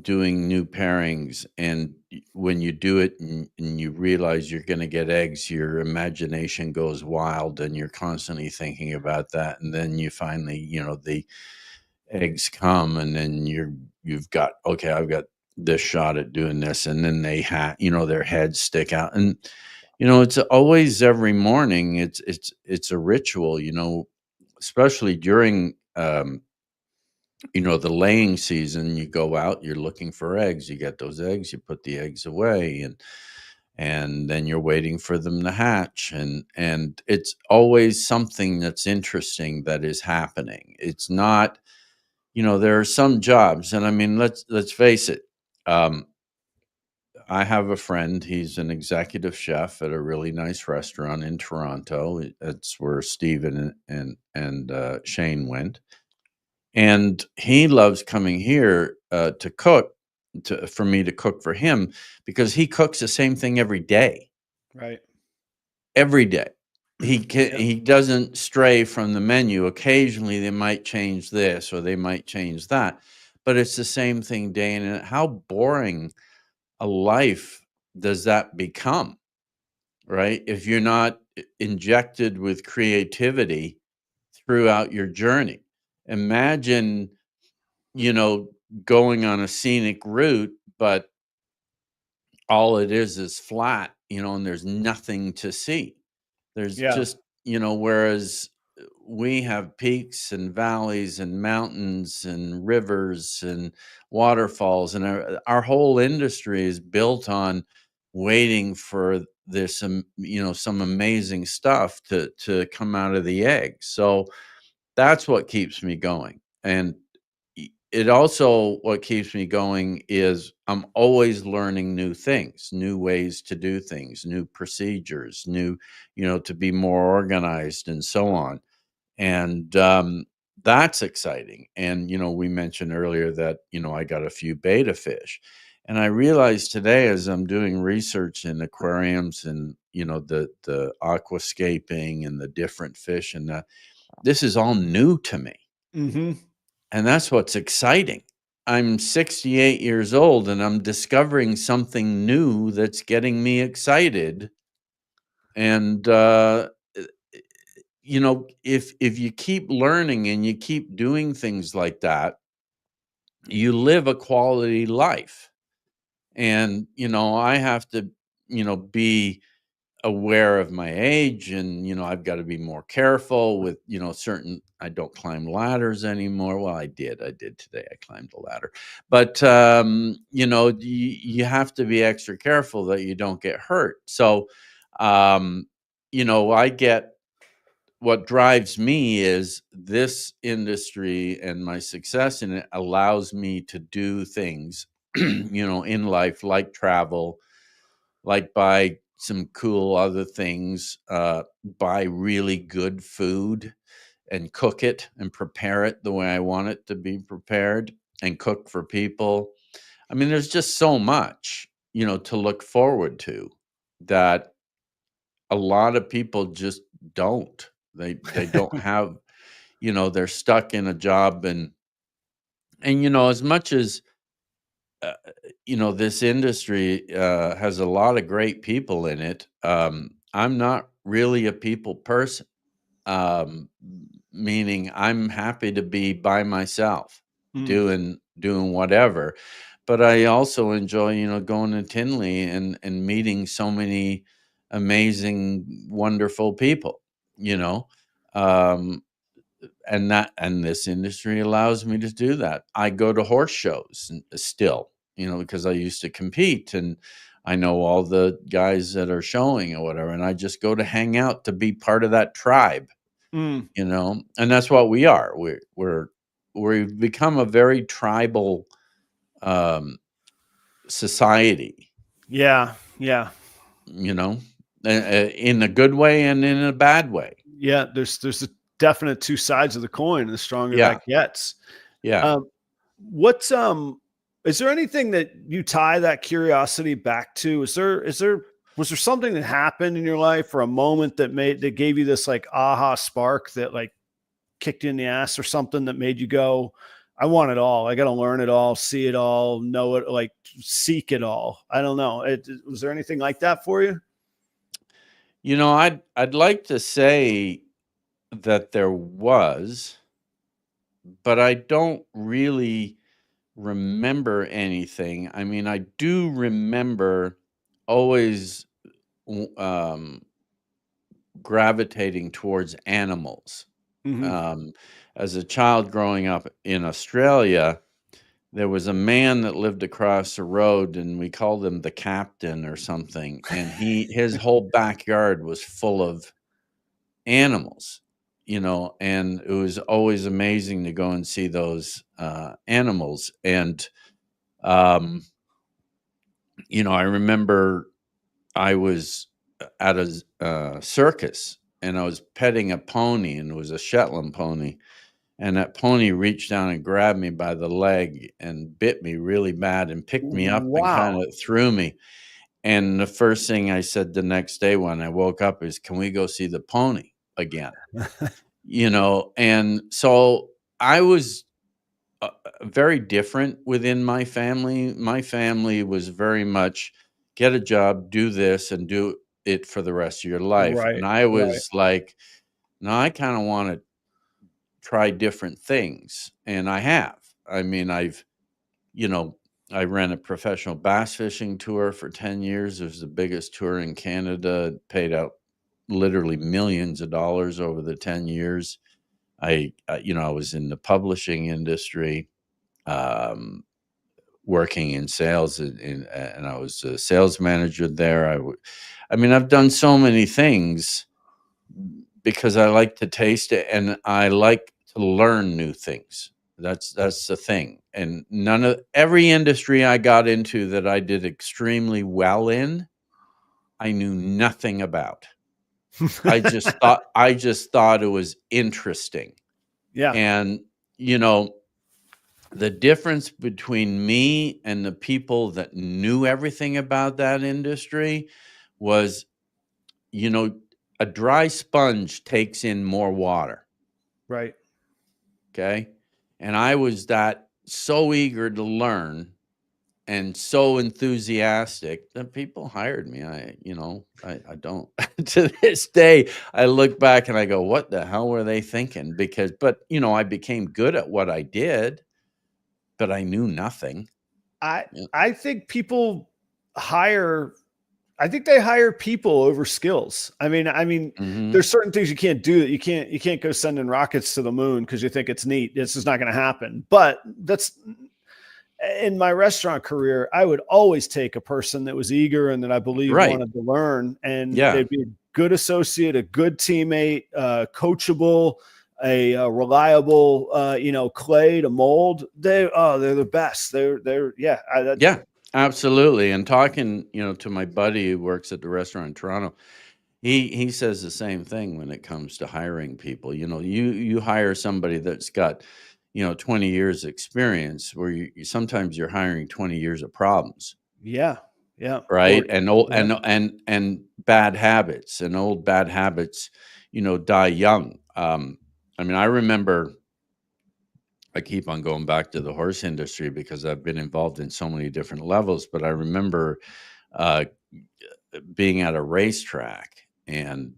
doing new pairings, and when you do it and you realize you're going to get eggs, your imagination goes wild and you're constantly thinking about that. And then you finally, you know, the eggs come, and then you've got, okay, I've got this shot at doing this, and then they you know, their heads stick out. And you know, it's always every morning, it's a ritual, you know, especially during you know, the laying season. You go out, you're looking for eggs, you get those eggs, you put the eggs away, and then you're waiting for them to hatch, and it's always something that's interesting that is happening. It's not, you know, there are some jobs, and I mean, let's face it. I have a friend, he's an executive chef at a really nice restaurant in Toronto. That's where Steven and Shane went. And he loves coming here to cook, for me to cook for him, because he cooks the same thing every day. Right. Every day. Yep. He doesn't stray from the menu. Occasionally they might change this or they might change that, but it's the same thing day in and out. How boring a life does that become, right? If you're not injected with creativity throughout your journey. Imagine, you know, going on a scenic route, but all it is flat, you know, and there's nothing to see. There's just, you know, whereas we have peaks and valleys and mountains and rivers and waterfalls, and our whole industry is built on waiting for this, you know, some amazing stuff to come out of the egg. So that's what keeps me going. And it also, what keeps me going is I'm always learning new things, new ways to do things, new procedures, new, to be more organized and so on. And that's exciting. And, we mentioned earlier that, I got a few beta fish. And I realized today, as I'm doing research in aquariums and, the aquascaping and the different fish, and this is all new to me. Mm-hmm. And that's what's exciting. I'm 68 years old and I'm discovering something new that's getting me excited. And, if you keep learning and you keep doing things like that, you live a quality life. And, I have to, be aware of my age, and I've got to be more careful with certain. I don't climb ladders anymore. Well, I did today. I climbed a ladder, but you have to be extra careful that you don't get hurt. So I get, what drives me is this industry, and my success in it allows me to do things in life, like travel, like buy some cool other things, buy really good food and cook it and prepare it the way I want it to be prepared, and cook for people. I mean, there's just so much, to look forward to, that a lot of people just don't. They don't have, they're stuck in a job, and as much as uh, this industry has a lot of great people in it. I'm not really a people person, meaning I'm happy to be by myself, Mm. doing whatever. But I also enjoy, going to Tinley and meeting so many amazing, wonderful people. You know, um, and this industry allows me to do that. I go to horse shows still, because I used to compete, and I know all the guys that are showing or whatever, and I just go to hang out, to be part of that tribe, Mm. and that's what we are. We've become a very tribal um, society, Yeah. Yeah. you know, in a good way and in a bad way. Yeah. There's a definite two sides of the coin. The stronger Yeah, that gets. yeah. Um, what's is there anything that you tie that curiosity back to? Was there something that happened in your life, or a moment that gave you this like aha spark that like kicked you in the ass, or something that made you go, I want it all. I got to learn it all, see it all, know it, like seek it all. I don't know. Was there anything like that for you? I'd like to say that there was, but I don't really remember anything. I mean, I do remember always um, gravitating towards animals. Hmm. Um, as a child growing up in Australia, there was a man that lived across the road, and we called him the captain or something. And his whole backyard was full of animals, and it was always amazing to go and see those animals. And um, I remember I was at a circus, and I was petting a pony, and it was a Shetland pony. And that pony reached down and grabbed me by the leg and bit me really bad and picked me up and kind Wow. of threw me. And the first thing I said the next day when I woke up is, "Can we go see the pony again?" And so I was very different within my family. My family was very much get a job, do this, and do it for the rest of your life. Right. And I Right. was like, no, I kind of want to try different things. And I have. I mean, you know, I ran a professional bass fishing tour for 10 years. It was the biggest tour in Canada. It paid out literally millions of dollars over the 10 years. I was in the publishing industry, um, working in sales, and I was a sales manager there. I mean, I've done so many things because I like to taste it and I like to learn new things. That's the thing. And every industry I got into that I did extremely well in, I knew nothing about. I just thought it was interesting. Yeah. And, you know, the difference between me and the people that knew everything about that industry was, you know, a dry sponge takes in more water. Right. Okay. And I was so eager to learn and so enthusiastic that people hired me. I don't to this day, I look back and I go, what the hell were they thinking? But I became good at what I did, but I knew nothing. I think people hire I think they hire people over skills. I mean, Mm-hmm. there's certain things you can't do that you can't go sending rockets to the moon because you think it's neat. This is not going to happen. But that's in my restaurant career, I would always take a person that was eager and that I believe Right. wanted to learn, and Yeah. they'd be a good associate, a good teammate, coachable, a reliable, clay to mold. They're the best. Yeah, absolutely. And talking, to my buddy who works at the restaurant in Toronto, he says the same thing when it comes to hiring people. You hire somebody that's got, 20 years experience, where sometimes you're hiring 20 years of problems. Yeah. Right. And old Yeah. and bad habits, and old bad habits, die young. I remember, I keep on going back to the horse industry because I've been involved in so many different levels, but I remember uh, being at a racetrack, and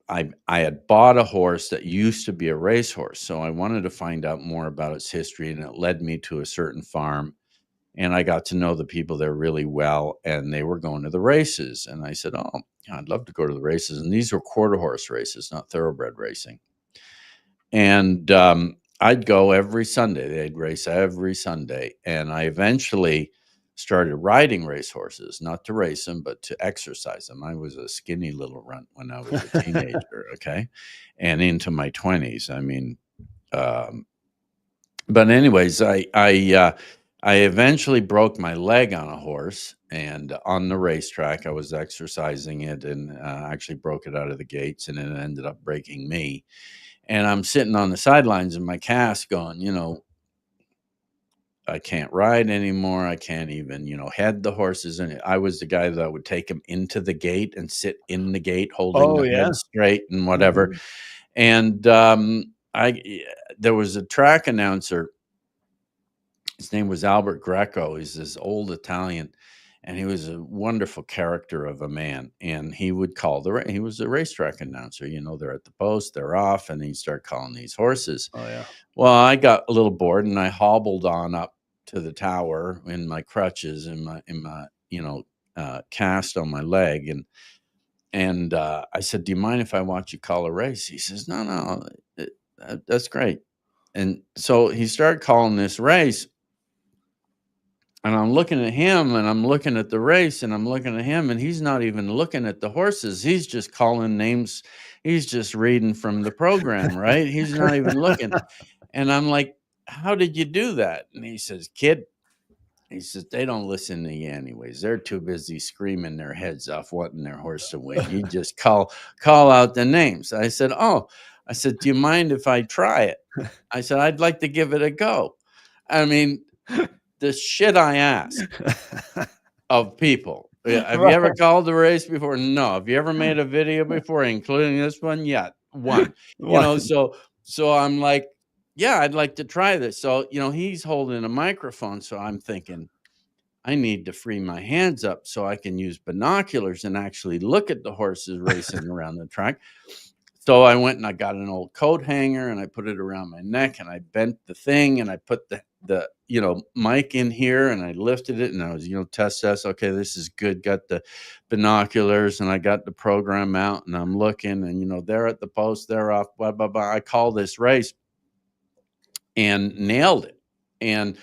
I had bought a horse that used to be a racehorse, so I wanted to find out more about its history, and it led me to a certain farm, and I got to know the people there really well, and they were going to the races, and I said, "Oh, I'd love to go to the races," and these were quarter horse races, not thoroughbred racing. And I'd go every Sunday. They'd race every Sunday. And I eventually started riding racehorses, not to race them, but to exercise them. I was a skinny little runt when I was a teenager, okay? And into my 20s. But anyways, I eventually broke my leg on a horse, and on the racetrack, I was exercising it, and actually broke it out of the gates, and it ended up breaking me. And I'm sitting on the sidelines in my cast going, I can't ride anymore. I can't even, head the horses. And I was the guy that would take them into the gate and sit in the gate holding Oh, the yeah. head straight and whatever. Mhm. And there was a track announcer. His name was Albert Greco. He's this old Italian, and he was a wonderful character of a man. And he would call he was a racetrack announcer. They're at the post, they're off, and he'd start calling these horses. Oh, yeah. Well, I got a little bored, and I hobbled on up to the tower in my crutches, in my cast on my leg, and I said, "Do you mind if I watch you call a race?" He says, "No, that's great." And so he started calling this race. And I'm looking at him, and I'm looking at the race, and I'm looking at him, and he's not even looking at the horses. He's just calling names. He's just reading from the program, right? He's not even looking. And I'm like, "How did you do that?" And he says, "Kid," he says, "they don't listen to you anyways. They're too busy screaming their heads off wanting their horse to win. You just call out the names." I said, "Oh," I said, "do you mind if I try it?" I said, "I'd like to give it a go." I mean, the shit I ask of people. Yeah, have you ever Right. called a race before? No. Have you ever made a video before, including this one? Yeah, one. One. So I'm like, yeah, I'd like to try this. So, he's holding a microphone, so I'm thinking, I need to free my hands up so I can use binoculars and actually look at the horses racing around the track. So I went and I got an old coat hanger, and I put it around my neck, and I bent the thing, and I put the mic in here, and I lifted it, and I was, test. Okay, this is good. Got the binoculars, and I got the program out, and I'm looking, and they're at the post, they're off, blah, blah, blah. I call this race and nailed it. And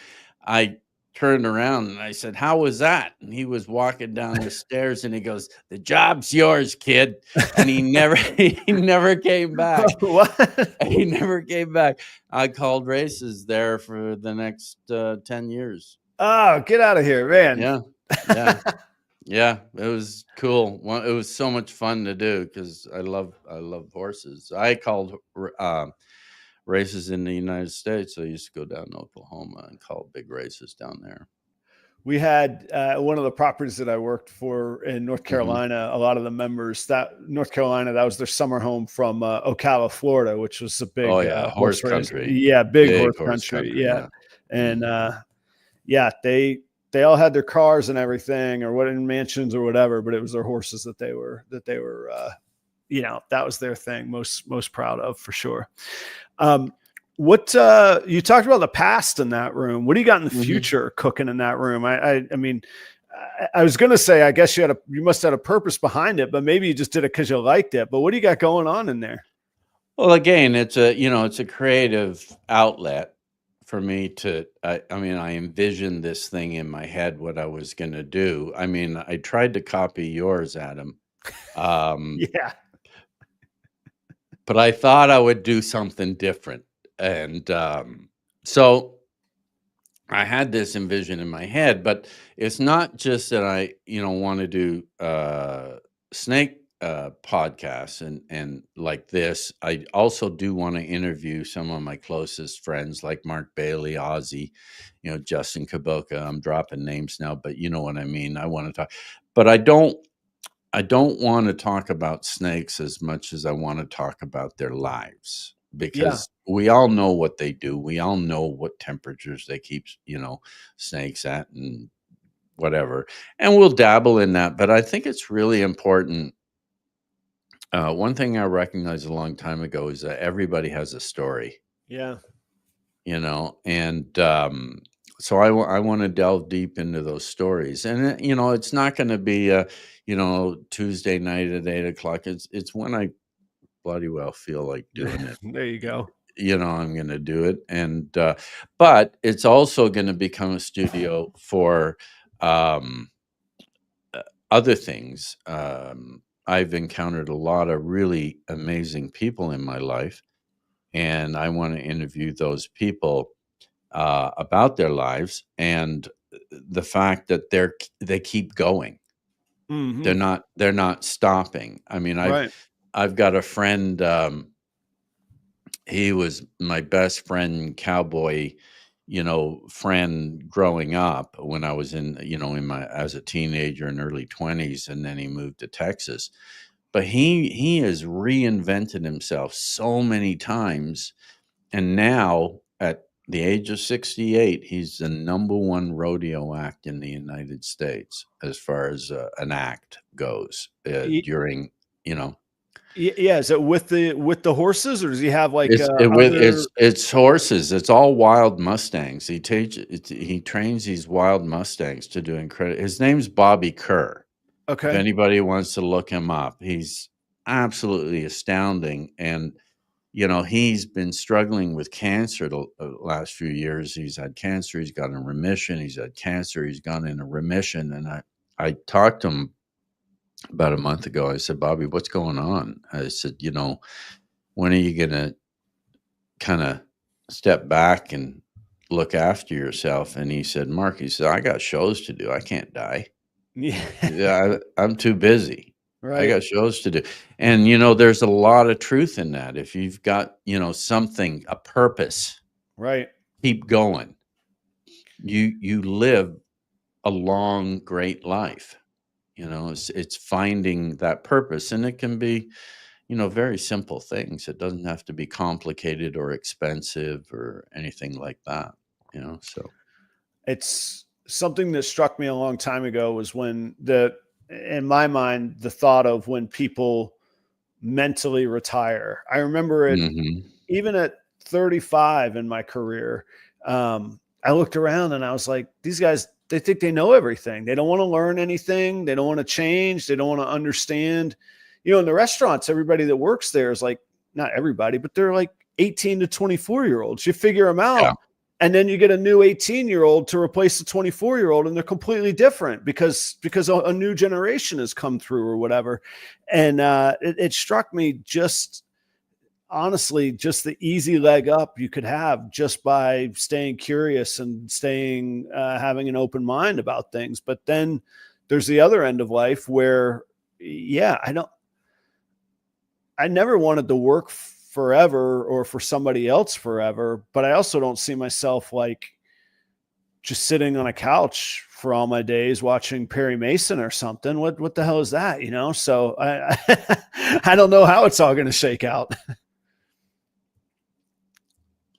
I turned around and I said, "How was that?" And he was walking down the stairs and he goes, "The job's yours, kid." And he never he never came back. What? He never came back. I called races there for the next 10 years. Oh, get out of here, man. Yeah. Yeah. Yeah, it was cool. Well, it was so much fun to do because I love horses. I called races in the United States. I used to go down to Oklahoma and call big races down there. We had one of the properties that I worked for in North Carolina. A lot of the members that North Carolina, that was their summer home from Ocala, Florida, which was a big Horse race. country. Yeah, big Big horse country. Yeah. And yeah, they all had their cars and everything, or what, in mansions or whatever, but it was their horses that they were you know, that was their thing, most proud of, for sure. What you talked about the past in that room. What do you got in the future cooking in that room? I mean, I was going to say, I guess you must have had a purpose behind it, but maybe you just did it because you liked it. But what do you got going on in there? Well, again, it's a creative outlet for me to, I mean, I envisioned this thing in my head, what I was going to do. I mean, I tried to copy yours, Adam. Yeah. But I thought I would do something different. And so I had this envision in my head, but it's not just that I, want to do snake podcasts and like this. I also do want to interview some of my closest friends like Mark Bailey, Ozzy, Justin Kaboka. I'm dropping names now, but you know what I mean. I want to talk, but I don't want to talk about snakes as much as I want to talk about their lives, because we all know what they do. We all know what temperatures they keep, snakes at and whatever. And we'll dabble in that. But I think it's really important. One thing I recognized a long time ago is that everybody has a story. Yeah. And so I want to delve deep into those stories. And, it's not going to be Tuesday night at 8:00. It's when I bloody well feel like doing it. There you go. I'm going to do it. And, but it's also going to become a studio for other things. I've encountered a lot of really amazing people in my life, and I want to interview those people about their lives and the fact that they keep going. They're not stopping. I mean, I've got a friend. He was my best friend, cowboy, friend growing up when I was as a teenager in early 20s, and then he moved to Texas. But he has reinvented himself so many times, and now at the age of 68, he's the #1 rodeo act in the United States as far as an act goes during. Yeah, is it with the horses, or does he have like it's horses? It's all wild Mustangs. He trains these wild Mustangs to do incredible. His name's Bobby Kerr. Okay. If anybody wants to look him up, he's absolutely astounding. And he's been struggling with cancer the last few years. He's had cancer. He's got in remission. He's had cancer. He's gone into remission. And I talked to him about a month ago. I said, "Bobby, what's going on?" I said, "When are you going to kind of step back and look after yourself?" And he said, "Mark," he said, "I got shows to do. I can't die. Yeah, I'm too busy. Right. I got shows to do." And, there's a lot of truth in that. If you've got, something, a purpose, right, keep going. You live a long, great life. It's finding that purpose, and it can be, very simple things. It doesn't have to be complicated or expensive or anything like that, so. It's something that struck me a long time ago was when in my mind, the thought of when people mentally retire. I remember it even at 35 in my career. I looked around and I was like, these guys, they think they know everything. They don't want to learn anything. They don't want to change. They don't want to understand. In the restaurants, everybody that works there is like, not everybody, but they're like 18 to 24-year-olds. You figure them out. And then you get a new 18-year-old to replace the 24-year-old, and they're completely different because a new generation has come through or whatever. And it struck me, just honestly, just the easy leg up you could have just by staying curious and staying having an open mind about things. But then there's the other end of life where, yeah, I never wanted to work forever or for somebody else forever, but I also don't see myself like just sitting on a couch for all my days watching Perry Mason or something. What the hell is that? You know? So I don't know how it's all going to shake out.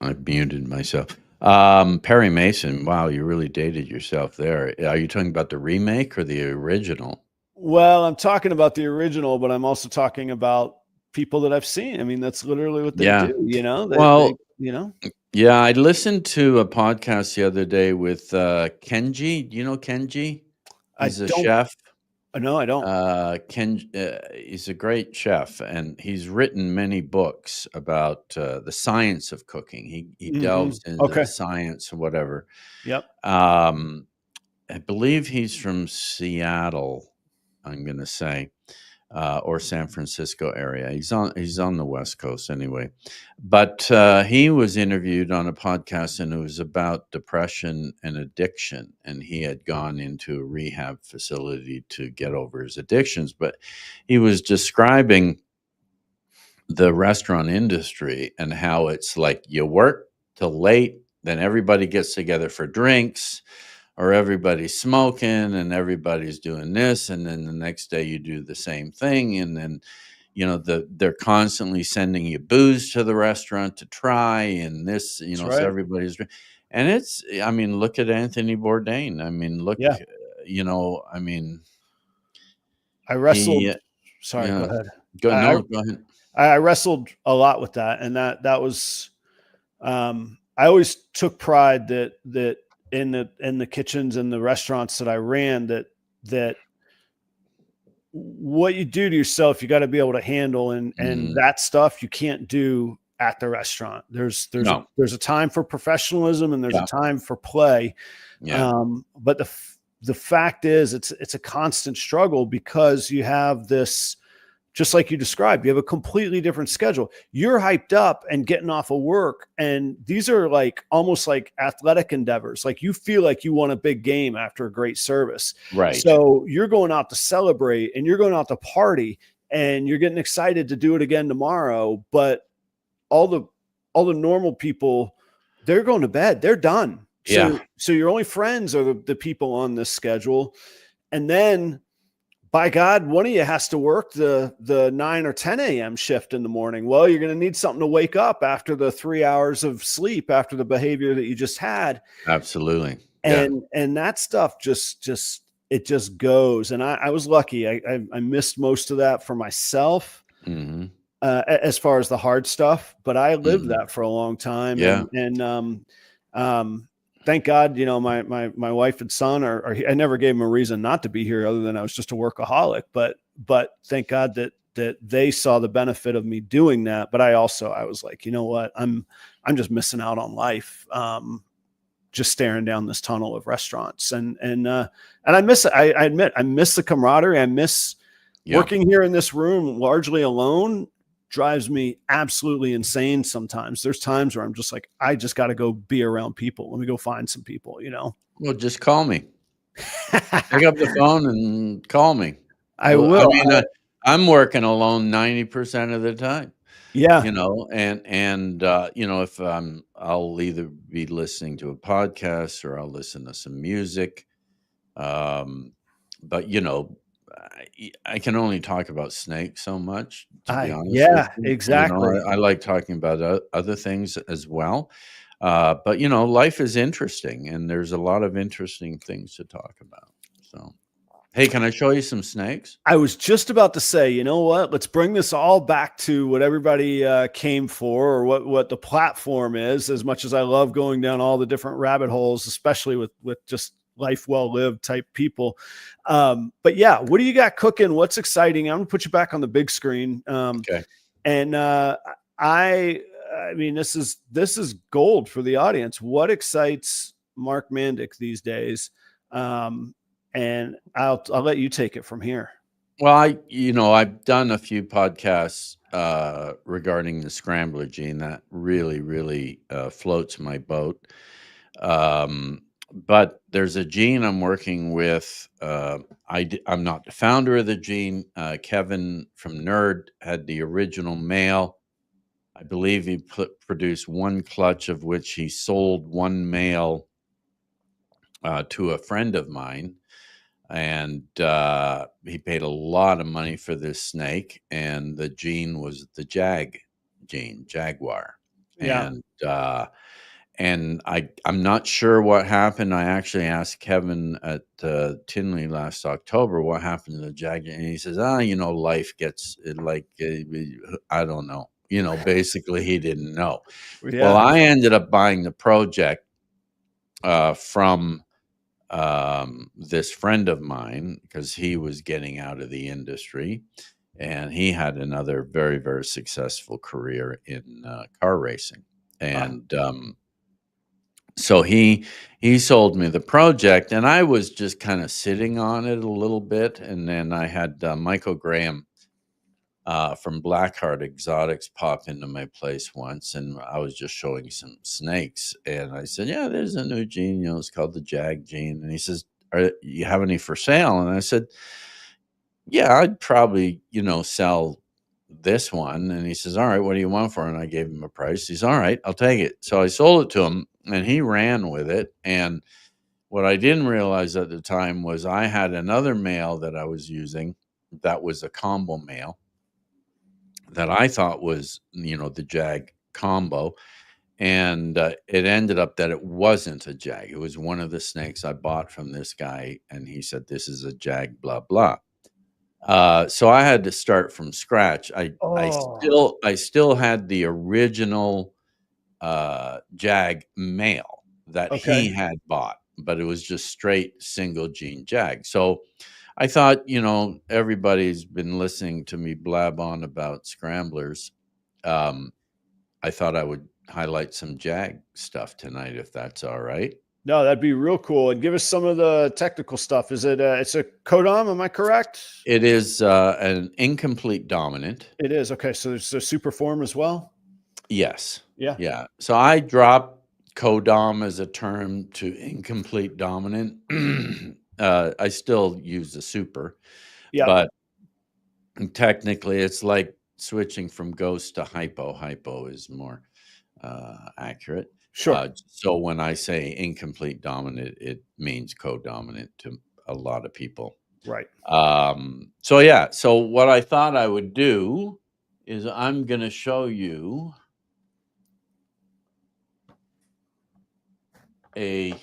I've muted myself. Perry Mason. Wow. You really dated yourself there. Are you talking about the remake or the original? Well, I'm talking about the original, but I'm also talking about people that I've seen. I mean, that's literally what they do, you know? They, you know? Yeah, I listened to a podcast the other day with Kenji. Do you know Kenji? He's a chef. No, I don't. He's a great chef, and he's written many books about the science of cooking. He delves into the science or whatever. Yep. I believe he's from Seattle, I'm going to say, or San Francisco area. He's on the West Coast anyway. But he was interviewed on a podcast, and it was about depression and addiction. And he had gone into a rehab facility to get over his addictions. But he was describing the restaurant industry and how it's like you work till late, then everybody gets together for drinks, or everybody's smoking and everybody's doing this. And then the next day you do the same thing. And then, you know, they're constantly sending you booze to the restaurant to try, and this, you know, so everybody's, and it's, I mean, look at Anthony Bourdain. I mean, look, you know, I mean, I wrestled. Sorry, go ahead. Go ahead. I wrestled a lot with that. And that was, I always took pride that in the kitchens and the restaurants that I ran, that what you do to yourself, you got to be able to handle, and that stuff you can't do at the restaurant. There's a time for professionalism, and there's a time for play. But the fact is, it's a constant struggle, because you have this, just like you described, you have a completely different schedule. You're hyped up and getting off of work, and these are like almost like athletic endeavors. Like, you feel like you won a big game after a great service. Right. So you're going out to celebrate, and you're going out to party, and you're getting excited to do it again tomorrow. But all the normal people, they're going to bed. They're done. So your only friends are the people on this schedule. And then, by God, one of you has to work the 9 or 10 a.m. shift in the morning. Well, you're going to need something to wake up after the 3 hours of sleep, after the behavior that you just had. Absolutely. And that stuff just goes. And I was lucky. I missed most of that for myself, as far as the hard stuff, but I lived that for a long time. Yeah. And thank God, you know, my wife and son I never gave them a reason not to be here, other than I was just a workaholic, but thank God that they saw the benefit of me doing that. But I was like, you know what, I'm just missing out on life. Just staring down this tunnel of restaurants, and I miss it. I admit, I miss the camaraderie. I miss working here in this room largely alone. Drives me absolutely insane sometimes. There's times where I'm just like, I just got to go be around people. Let me go find some people, you know? Well, just call me. Pick up the phone and call me. I will. I mean, I'm working alone 90% of the time. Yeah. You know, and you know, if I'll either be listening to a podcast or I'll listen to some music. But, you know, I can only talk about snakes so much, to be honest. Yeah, exactly. You know, I like talking about other things as well. But, you know, life is interesting, and there's a lot of interesting things to talk about. So, hey, can I show you some snakes? I was just about to say, you know what? Let's bring this all back to what everybody came for, or what the platform is, as much as I love going down all the different rabbit holes, especially with just life well lived type people. But yeah, what do you got cooking? What's exciting? I'm gonna put you back on the big screen. Okay. And I I mean, this is gold for the audience. What excites Mark Mandic these days? And I'll let you take it from here. Well, I've done a few podcasts regarding the Scrambler gene that really floats my boat. But there's a gene I'm working with. I'm not the founder of the gene. Kevin from Nerd had the original male. I believe he produced one clutch, of which he sold one male to a friend of mine. And he paid a lot of money for this snake, and the gene was the Jaguar. Yeah. And I'm not sure what happened. I actually asked Kevin at Tinley last October what happened to the Jaguar, and he says, life gets like I don't know. Basically he didn't know. Yeah. Well, I ended up buying the project from this friend of mine, because he was getting out of the industry, and he had another very successful career in car racing. And so he sold me the project, and I was just kind of sitting on it a little bit. And then I had Michael Graham from Blackheart Exotics pop into my place once, and I was just showing some snakes, and I said, yeah, there's a new gene, it's called the Jag gene. And he says, you have any for sale? And I said, yeah, I'd probably, sell this one. And he says, all right, what do you want for it? And I gave him a price. He's all right, I'll take it. So I sold it to him, and he ran with it. And what I didn't realize at the time was I had another male that I was using that was a combo male that I thought was, the Jag combo. And it ended up that it wasn't a Jag. It was one of the snakes I bought from this guy, and he said, this is a Jag, blah, blah. So I had to start from scratch. I still had the original Jag male that he had bought, but it was just straight single gene Jag. So I thought, everybody's been listening to me blab on about scramblers. I thought I would highlight some Jag stuff tonight, if that's all right. No, that'd be real cool. And give us some of the technical stuff. Is it it's a codom? Am I correct? It is an incomplete dominant. It is. Okay. So there's a super form as well. Yes. Yeah. Yeah. So I dropped codom as a term to incomplete dominant. I still use the super, but technically it's like switching from ghost to hypo. Hypo is more accurate. Sure. So when I say incomplete dominant, it means codominant to a lot of people. Right. So yeah. So what I thought I would do is I'm going to show you a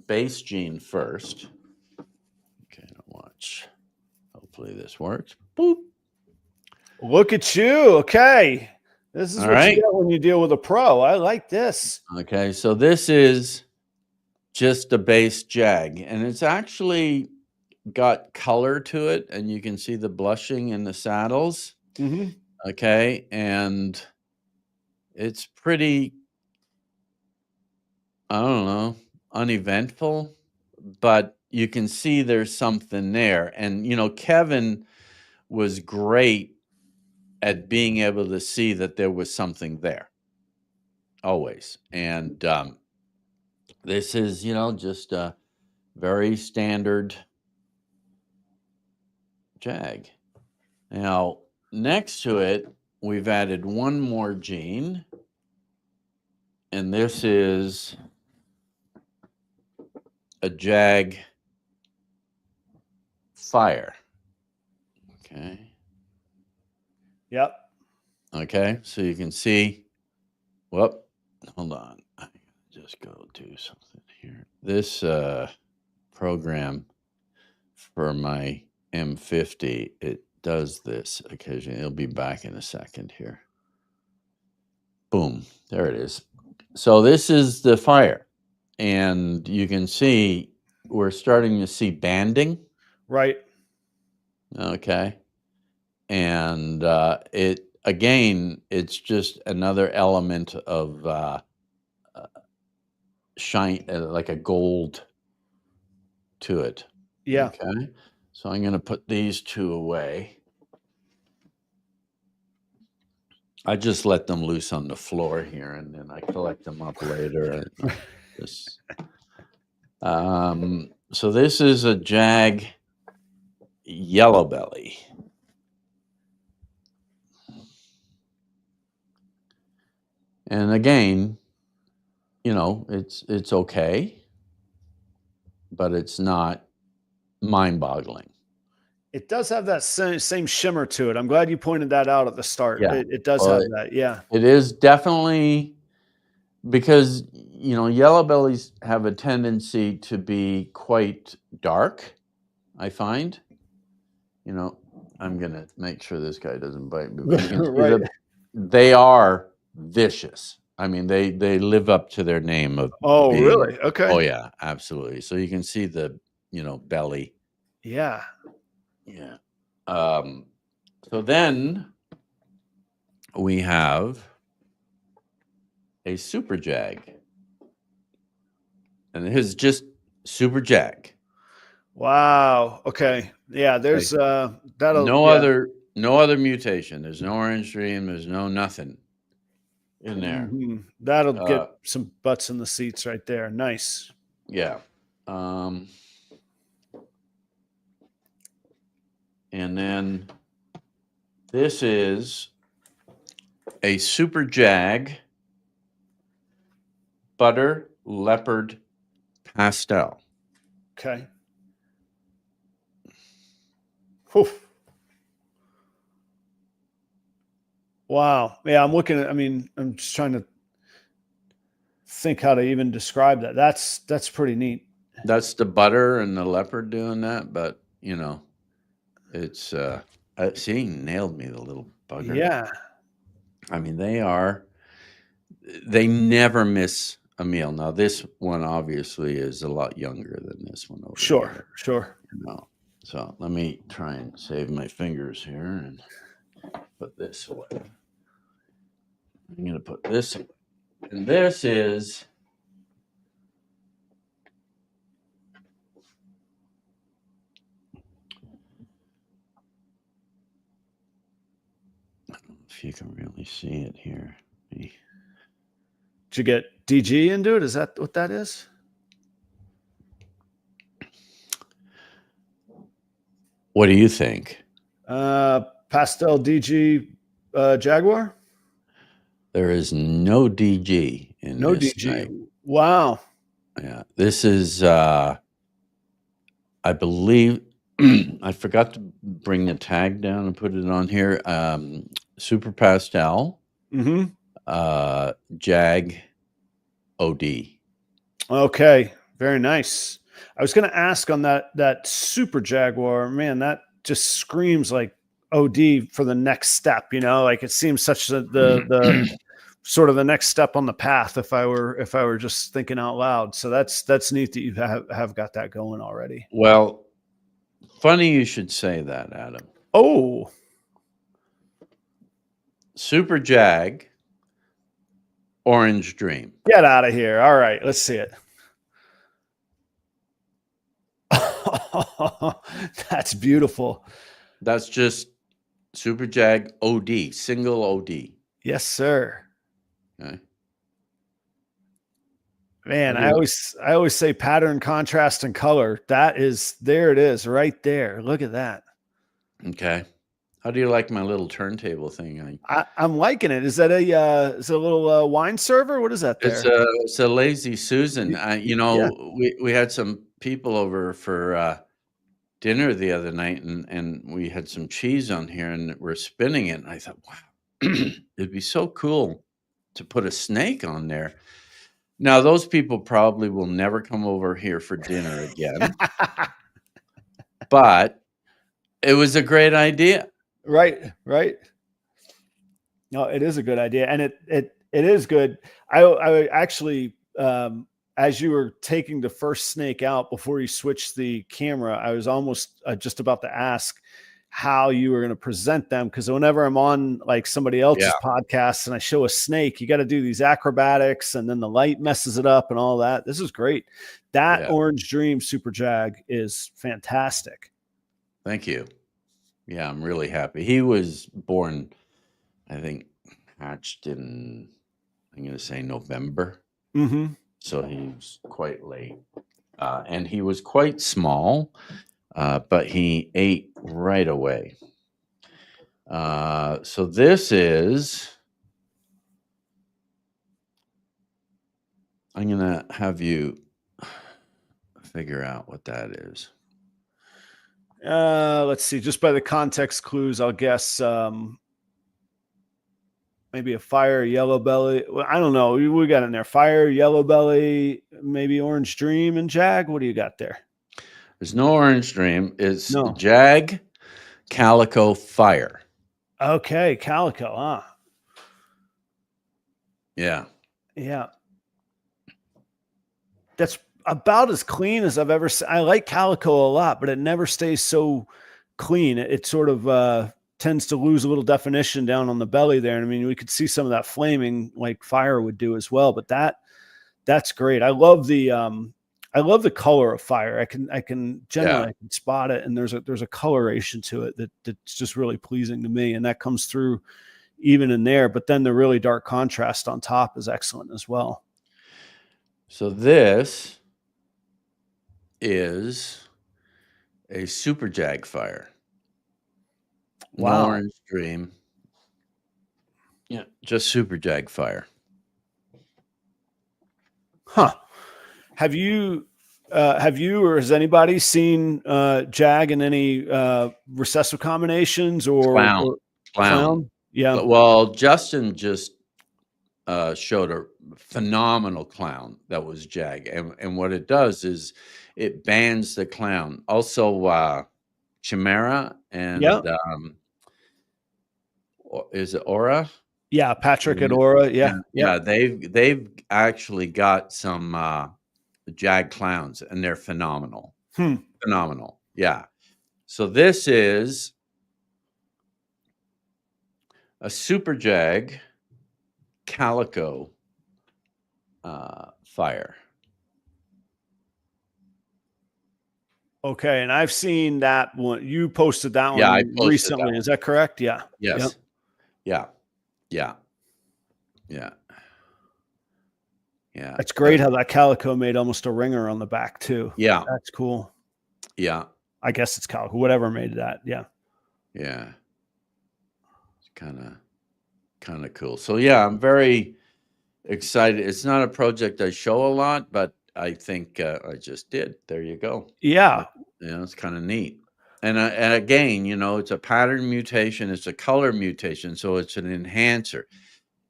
base gene first. Okay, watch. Hopefully this works. Boop. Look at you. Okay. This is what you get when you deal with a pro. I like this. Okay, so this is just a base Jag, and it's actually got color to it, and you can see the blushing in the saddles. Mm-hmm. Okay, and it's pretty, I don't know, uneventful, but you can see there's something there. And, Kevin was great at being able to see that there was something there, always. And this is, just a very standard Jag. Now, next to it, we've added one more gene, and this is a Jag Fire. Okay. Yep. Okay, so you can see, hold on. I just go do something here. This program for my M50, it does this occasionally. It'll be back in a second here. Boom, there it is. So this is the Fire, and you can see we're starting to see banding. Right. Okay. And again, it's just another element of shine, like a gold to it. Yeah. Okay. So I'm going to put these two away. I just let them loose on the floor here, and then I collect them up later. So this is a Jag yellow belly. And again, you know, it's okay, but it's not mind-boggling. It does have that same shimmer to it. I'm glad you pointed that out at the start. Yeah. It does Well, have that. Yeah. It is definitely, because, you know, yellow bellies have a tendency to be quite dark, I find. You know, I'm going to make sure this guy doesn't bite me. But you can see Right. that they are vicious. I mean, they live up to their name of Oh, being, really? Okay. oh yeah, absolutely. So you can see the, you know, belly. Yeah. Yeah. So then we have a Super Jag. And it is just Super Jag. Wow. Okay. Yeah. There's that'll No yeah. other mutation. There's no orange dream. There's no nothing in there. That'll get some butts in the seats right there. Nice. Yeah. And then this is a Super Jag Butter Leopard Pastel. Okay. Whew. Wow. Yeah, I'm looking at, I mean, I'm just trying to think how to even describe that. That's pretty neat. That's the butter and the leopard doing that, but you know, it's see, he nailed me, the little bugger. Yeah. I mean, they never miss a meal. Now, this one obviously is a lot younger than this one over here. Sure. You know. So let me try and save my fingers here and put this away. I'm going to put this away. And this is I don't know if you can really see it here. Did you get DG into it? Is that what that is? What do you think? Pastel DG Jaguar? There is no DG in No this DG. night. Wow. Yeah, this is I believe I forgot to bring the tag down and put it on here. Super Pastel, Jag OD. Okay, very nice. I was going to ask on that Super Jaguar, man, that just screams like OD for the next step. You know, like it seems such the sort of the next step on the path. If I were just thinking out loud, so that's neat that you have got that going already. Well, funny you should say that, Adam. Oh, Super Jag, Orange Dream. Get out of here! All right, let's see it. That's beautiful. That's just Super Jag OD, single OD. Yes, sir. Okay. Man, I always say pattern, contrast, and color. There it is right there. Look at that. Okay. How do you like my little turntable thing? I'm liking it. Is that a little wine server? What is that there? It's a Lazy Susan. We had some people over for dinner the other night, and we had some cheese on here, and we're spinning it. And I thought, wow, it'd be so cool to put a snake on there. Now, those people probably will never come over here for dinner again. But it was a great idea. Right. No, it is a good idea, and it is good. I actually, as you were taking the first snake out before you switched the camera, I was almost just about to ask how you were going to present them. Because whenever I'm on like somebody else's podcast and I show a snake, you got to do these acrobatics and then the light messes it up and all that. This is great. That Orange Dream Super Jag is fantastic. Thank you. Yeah, I'm really happy. He was born, I think, hatched in, I'm going to say November. Mm-hmm. So he was quite late. And he was quite small, but he ate right away. So this is, I'm going to have you figure out what that is. Let's see. Just by the context clues, I'll guess maybe a fire, yellow belly. Well, I don't know. We got in there. Fire, yellow belly, maybe Orange Dream and Jag. What do you got there? There's no Orange Dream. It's Jag, Calico, Fire. Okay, Calico, huh? Yeah. Yeah. That's about as clean as I've ever seen. I like Calico a lot, but it never stays so clean. It sort of tends to lose a little definition down on the belly there. And I mean, we could see some of that flaming like Fire would do as well, but that's great. I love the color of Fire. I can generally I can spot it, and there's a coloration to it that's just really pleasing to me, and that comes through even in there. But then the really dark contrast on top is excellent as well. So this is a Super Jag Fire. Wow. No Orange Dream. Yeah, just Super Jag Fire. Huh. Have you or has anybody seen Jag in any recessive combinations or clown? Yeah. Well, Justin just showed a phenomenal clown that was Jag, and what it does is it bans the clown. Also, Chimera and is it Aura? Yeah, Patrick at Aura. Yeah. They've actually got some Jag clowns, and they're phenomenal. Phenomenal. Yeah. So this is a Super Jag Calico Fire. Okay, and I've seen that one. You posted that one recently. Is that correct? Yeah. Yes. Yep. Yeah. That's great how that Calico made almost a ringer on the back too. Yeah. That's cool. Yeah. I guess it's Calico, whatever made that. Yeah. Yeah. It's kind of cool. So yeah, I'm very excited. It's not a project I show a lot, but I think I just did. There you go. Yeah. It's kind of neat. And again, it's a pattern mutation. It's a color mutation. So it's an enhancer.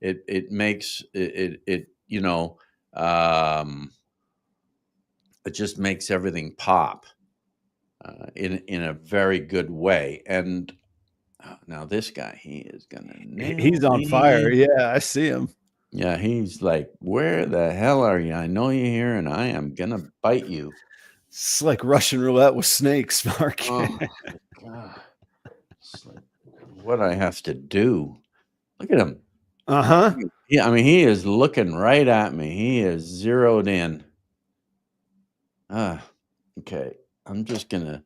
It makes it just makes everything pop in a very good way. And now this guy, he is gonna he's on fire. Yeah, I see him. Yeah, he's like, where the hell are you? I know you're here, and I am gonna bite you. It's like Russian roulette with snakes, Mark. Oh my God. It's like, what I have to do. Look at him. Yeah, I mean, he is looking right at me. He is zeroed in. Okay. I'm just gonna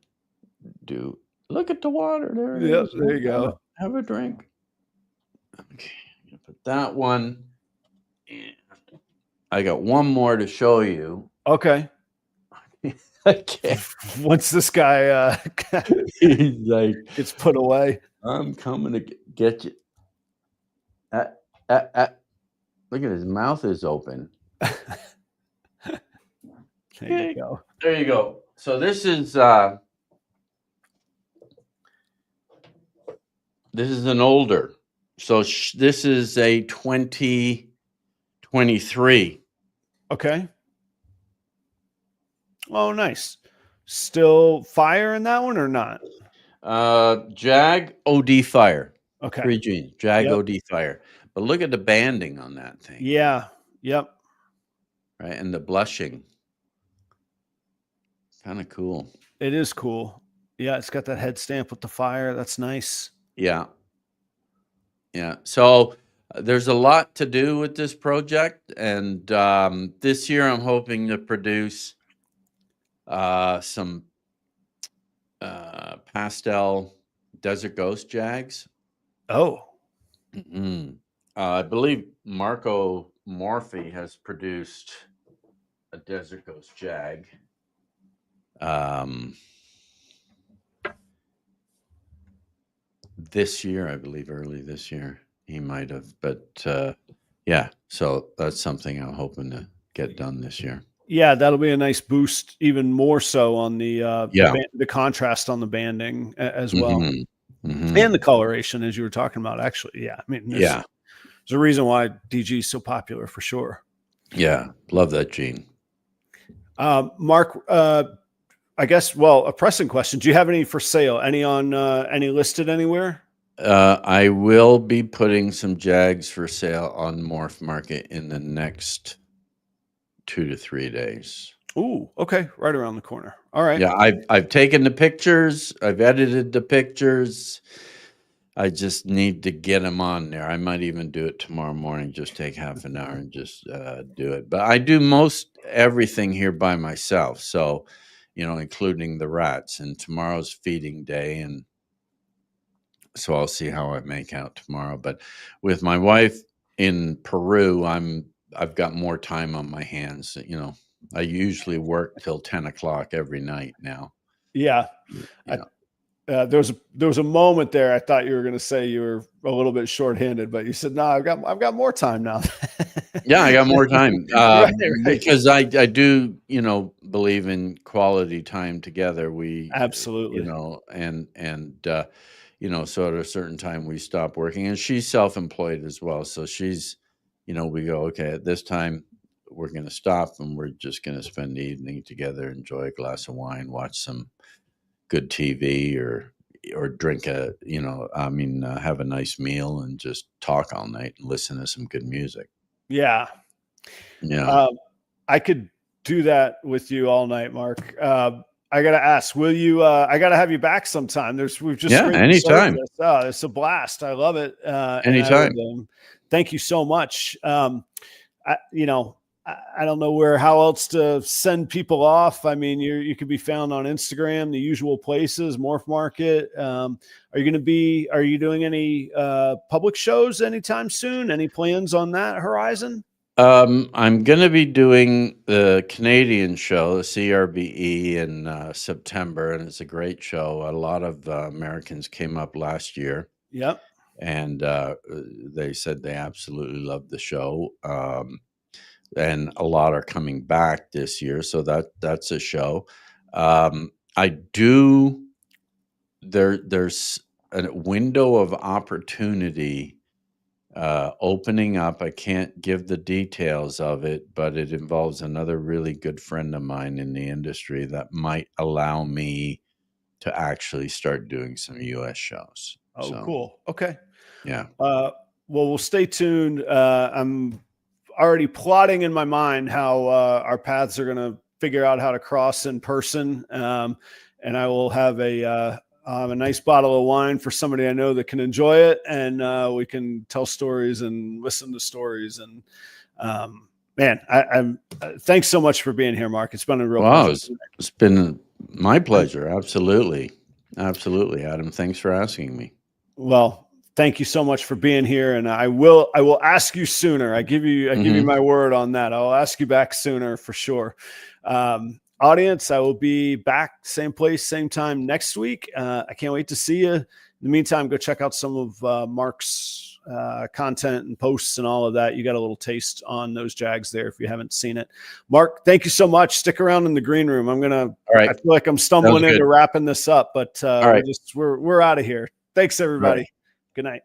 look at the water. There it is. There you go. Have a drink. Okay, I'm gonna put that one. I got one more to show you. Okay. Okay. Once this guy he's like, gets put away, I'm coming to get you. Look at his mouth is open. There you go. There you go. So this is an older. So this is a 2023. Okay. Oh, nice. Still fire in that one or not? Jag OD Fire. Okay. 3 genes. Jag OD Fire. But look at the banding on that thing. Yeah. Yep. Right. And the blushing. Kind of cool. It is cool. Yeah, it's got that head stamp with the fire. That's nice. Yeah. Yeah. So there's a lot to do with this project. And this year I'm hoping to produce some pastel Desert Ghost Jags. Oh. I believe Marco Morphy has produced a Desert Ghost Jag. This year, I believe, early this year, he might have. But yeah, so that's something I'm hoping to get done this year. Yeah, that'll be a nice boost, even more so on the contrast on the banding as well, and the coloration, as you were talking about. Actually, yeah, I mean, there's a reason why DG is so popular for sure. Yeah, love that gene. Mark, I guess, well, a pressing question. Do you have any for sale? Any on any listed anywhere? I will be putting some Jags for sale on Morph Market in the next 2 to 3 days. Ooh, okay, right around the corner. All right. Yeah, I've taken the pictures. I've edited the pictures. I just need to get them on there. I might even do it tomorrow morning. Just take half an hour and just do it. But I do most everything here by myself. So, including the rats. And tomorrow's feeding day, and so I'll see how I make out tomorrow. But with my wife in Peru, I've got more time on my hands. I usually work till 10 o'clock every night now. Yeah. There was a moment there I thought you were going to say you were a little bit shorthanded, but you said, no, I've got more time now. Yeah, I got more time right. Because I do, believe in quality time together. We absolutely, so at a certain time we stop working, and she's self-employed as well. So she's, we go, okay, at this time we're going to stop and we're just going to spend the evening together, enjoy a glass of wine, watch some good TV or drink have a nice meal and just talk all night and listen to some good music. Yeah. Yeah. I could do that with you all night, Mark. I got to ask, will you, I got to have you back sometime. We've just, anytime. It's a blast. I love it. Anytime. Thank you so much. I don't know how else to send people off. I mean, you could be found on Instagram, the usual places, Morph Market. Are you doing any public shows anytime soon? Any plans on that horizon? I'm going to be doing the Canadian show, the CRBE, in September, and it's a great show. A lot of Americans came up last year. Yep. And they said they absolutely loved the show. And a lot are coming back this year, so that's a show. There's a window of opportunity opening up. I can't give the details of it, but it involves another really good friend of mine in the industry that might allow me to actually start doing some U.S. shows. Cool. Okay. Yeah. Well, we'll stay tuned. I'm already plotting in my mind how our paths are going to figure out how to cross in person. And I will have a nice bottle of wine for somebody I know that can enjoy it. And we can tell stories and listen to stories. And I'm thanks so much for being here, Mark. It's been a real pleasure. It's been my pleasure. Absolutely. Absolutely, Adam. Thanks for asking me. Well, thank you so much for being here, and I will ask you sooner. I give you my word on that. I'll ask you back sooner for sure. Audience, I will be back same place, same time next week. I can't wait to see you. In the meantime, go check out some of Mark's content and posts and all of that. You got a little taste on those Jags there if you haven't seen it. Mark, thank you so much. Stick around in the green room. I feel like I'm stumbling into wrapping this up, but we're out of here. Thanks, everybody. Right. Good night.